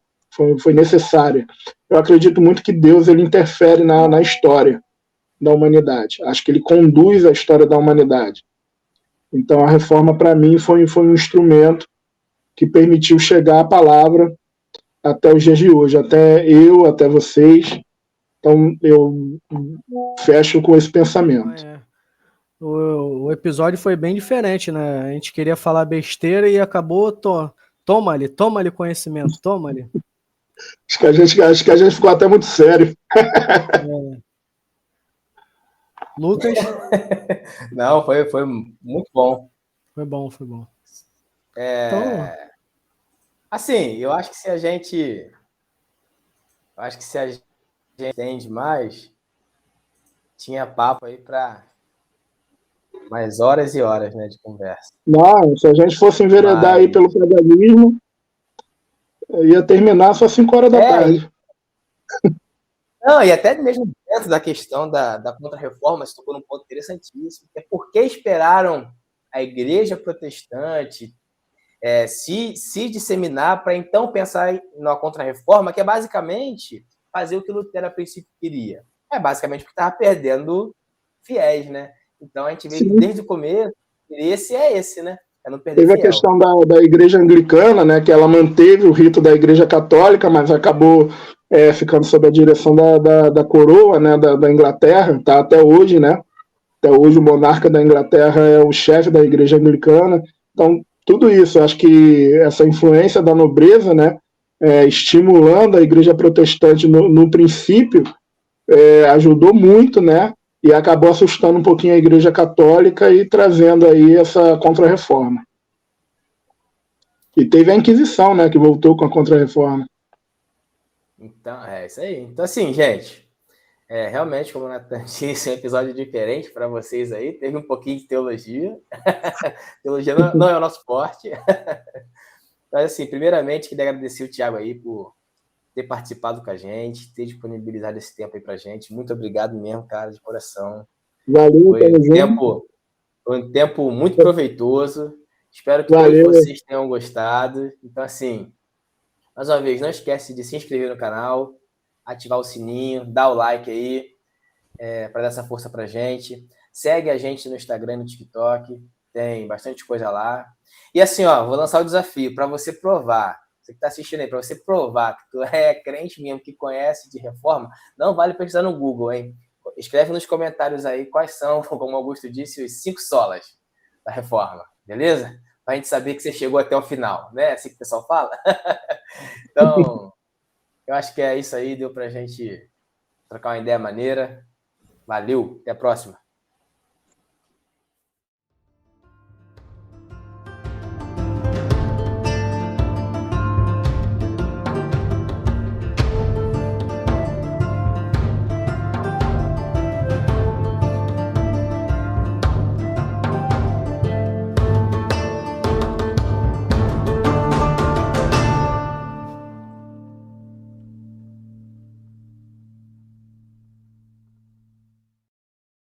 Foi necessária. Eu acredito muito que Deus ele interfere na história da humanidade. Acho que ele conduz a história da humanidade. Então, a reforma, para mim, foi um instrumento que permitiu chegar a palavra até os dias de hoje, até vocês. Então, eu fecho com esse pensamento. O episódio foi bem diferente, né? A gente queria falar besteira e acabou. Toma-lhe conhecimento, toma-lhe. Acho que a gente ficou até muito sério. Lucas? Não, foi muito bom. Foi bom. Então... Assim, eu acho que se a gente entende mais, tinha papo aí para mais horas e horas, né, de conversa. Não, se a gente fosse enveredar aí pelo paganismo, ia terminar só 5 horas da tarde. Não, e até mesmo dentro da questão da contra-reforma, você tocou num ponto interessantíssimo, que é por que esperaram a igreja protestante se disseminar para então pensar numa contra-reforma, que é basicamente fazer o que Lutero a princípio queria. É basicamente porque estava perdendo fiéis, né? Então a gente vê que desde o começo, esse, né? É não perder Teve fiel. a questão da igreja anglicana, né? Que ela manteve o rito da igreja católica, mas acabou ficando sob a direção da coroa, né? Da Inglaterra, tá até hoje, né? Até hoje o monarca da Inglaterra é o chefe da igreja anglicana. Então, tudo isso, acho que essa influência da nobreza, né? Estimulando a igreja protestante no princípio, ajudou muito, né? E acabou assustando um pouquinho a Igreja Católica e trazendo aí essa contra-reforma. E teve a Inquisição, né? Que voltou com a contra-reforma. Então, é isso aí. Então, assim, gente, realmente, como o Nathan disse, é um episódio diferente para vocês aí. Teve um pouquinho de teologia. Teologia não é o nosso forte. Mas, assim, primeiramente, queria agradecer o Thiago aí por ter participado com a gente, ter disponibilizado esse tempo aí pra gente. Muito obrigado mesmo, cara, de coração. Valeu, Foi um tempo muito proveitoso. Espero que todos vocês tenham gostado. Então, assim, mais uma vez, não esquece de se inscrever no canal, ativar o sininho, dar o like aí, para dar essa força pra gente. Segue a gente no Instagram e no TikTok, tem bastante coisa lá. E assim, ó, vou lançar o desafio para você provar. Você que está assistindo aí, para você provar que tu é crente mesmo, que conhece de reforma, não vale pesquisar no Google, hein? Escreve nos comentários aí quais são, como o Augusto disse, os 5 solas da reforma, beleza? Para a gente saber que você chegou até o final, né? Assim que o pessoal fala. Então, eu acho que é isso aí, deu para a gente trocar uma ideia maneira. Valeu, até a próxima.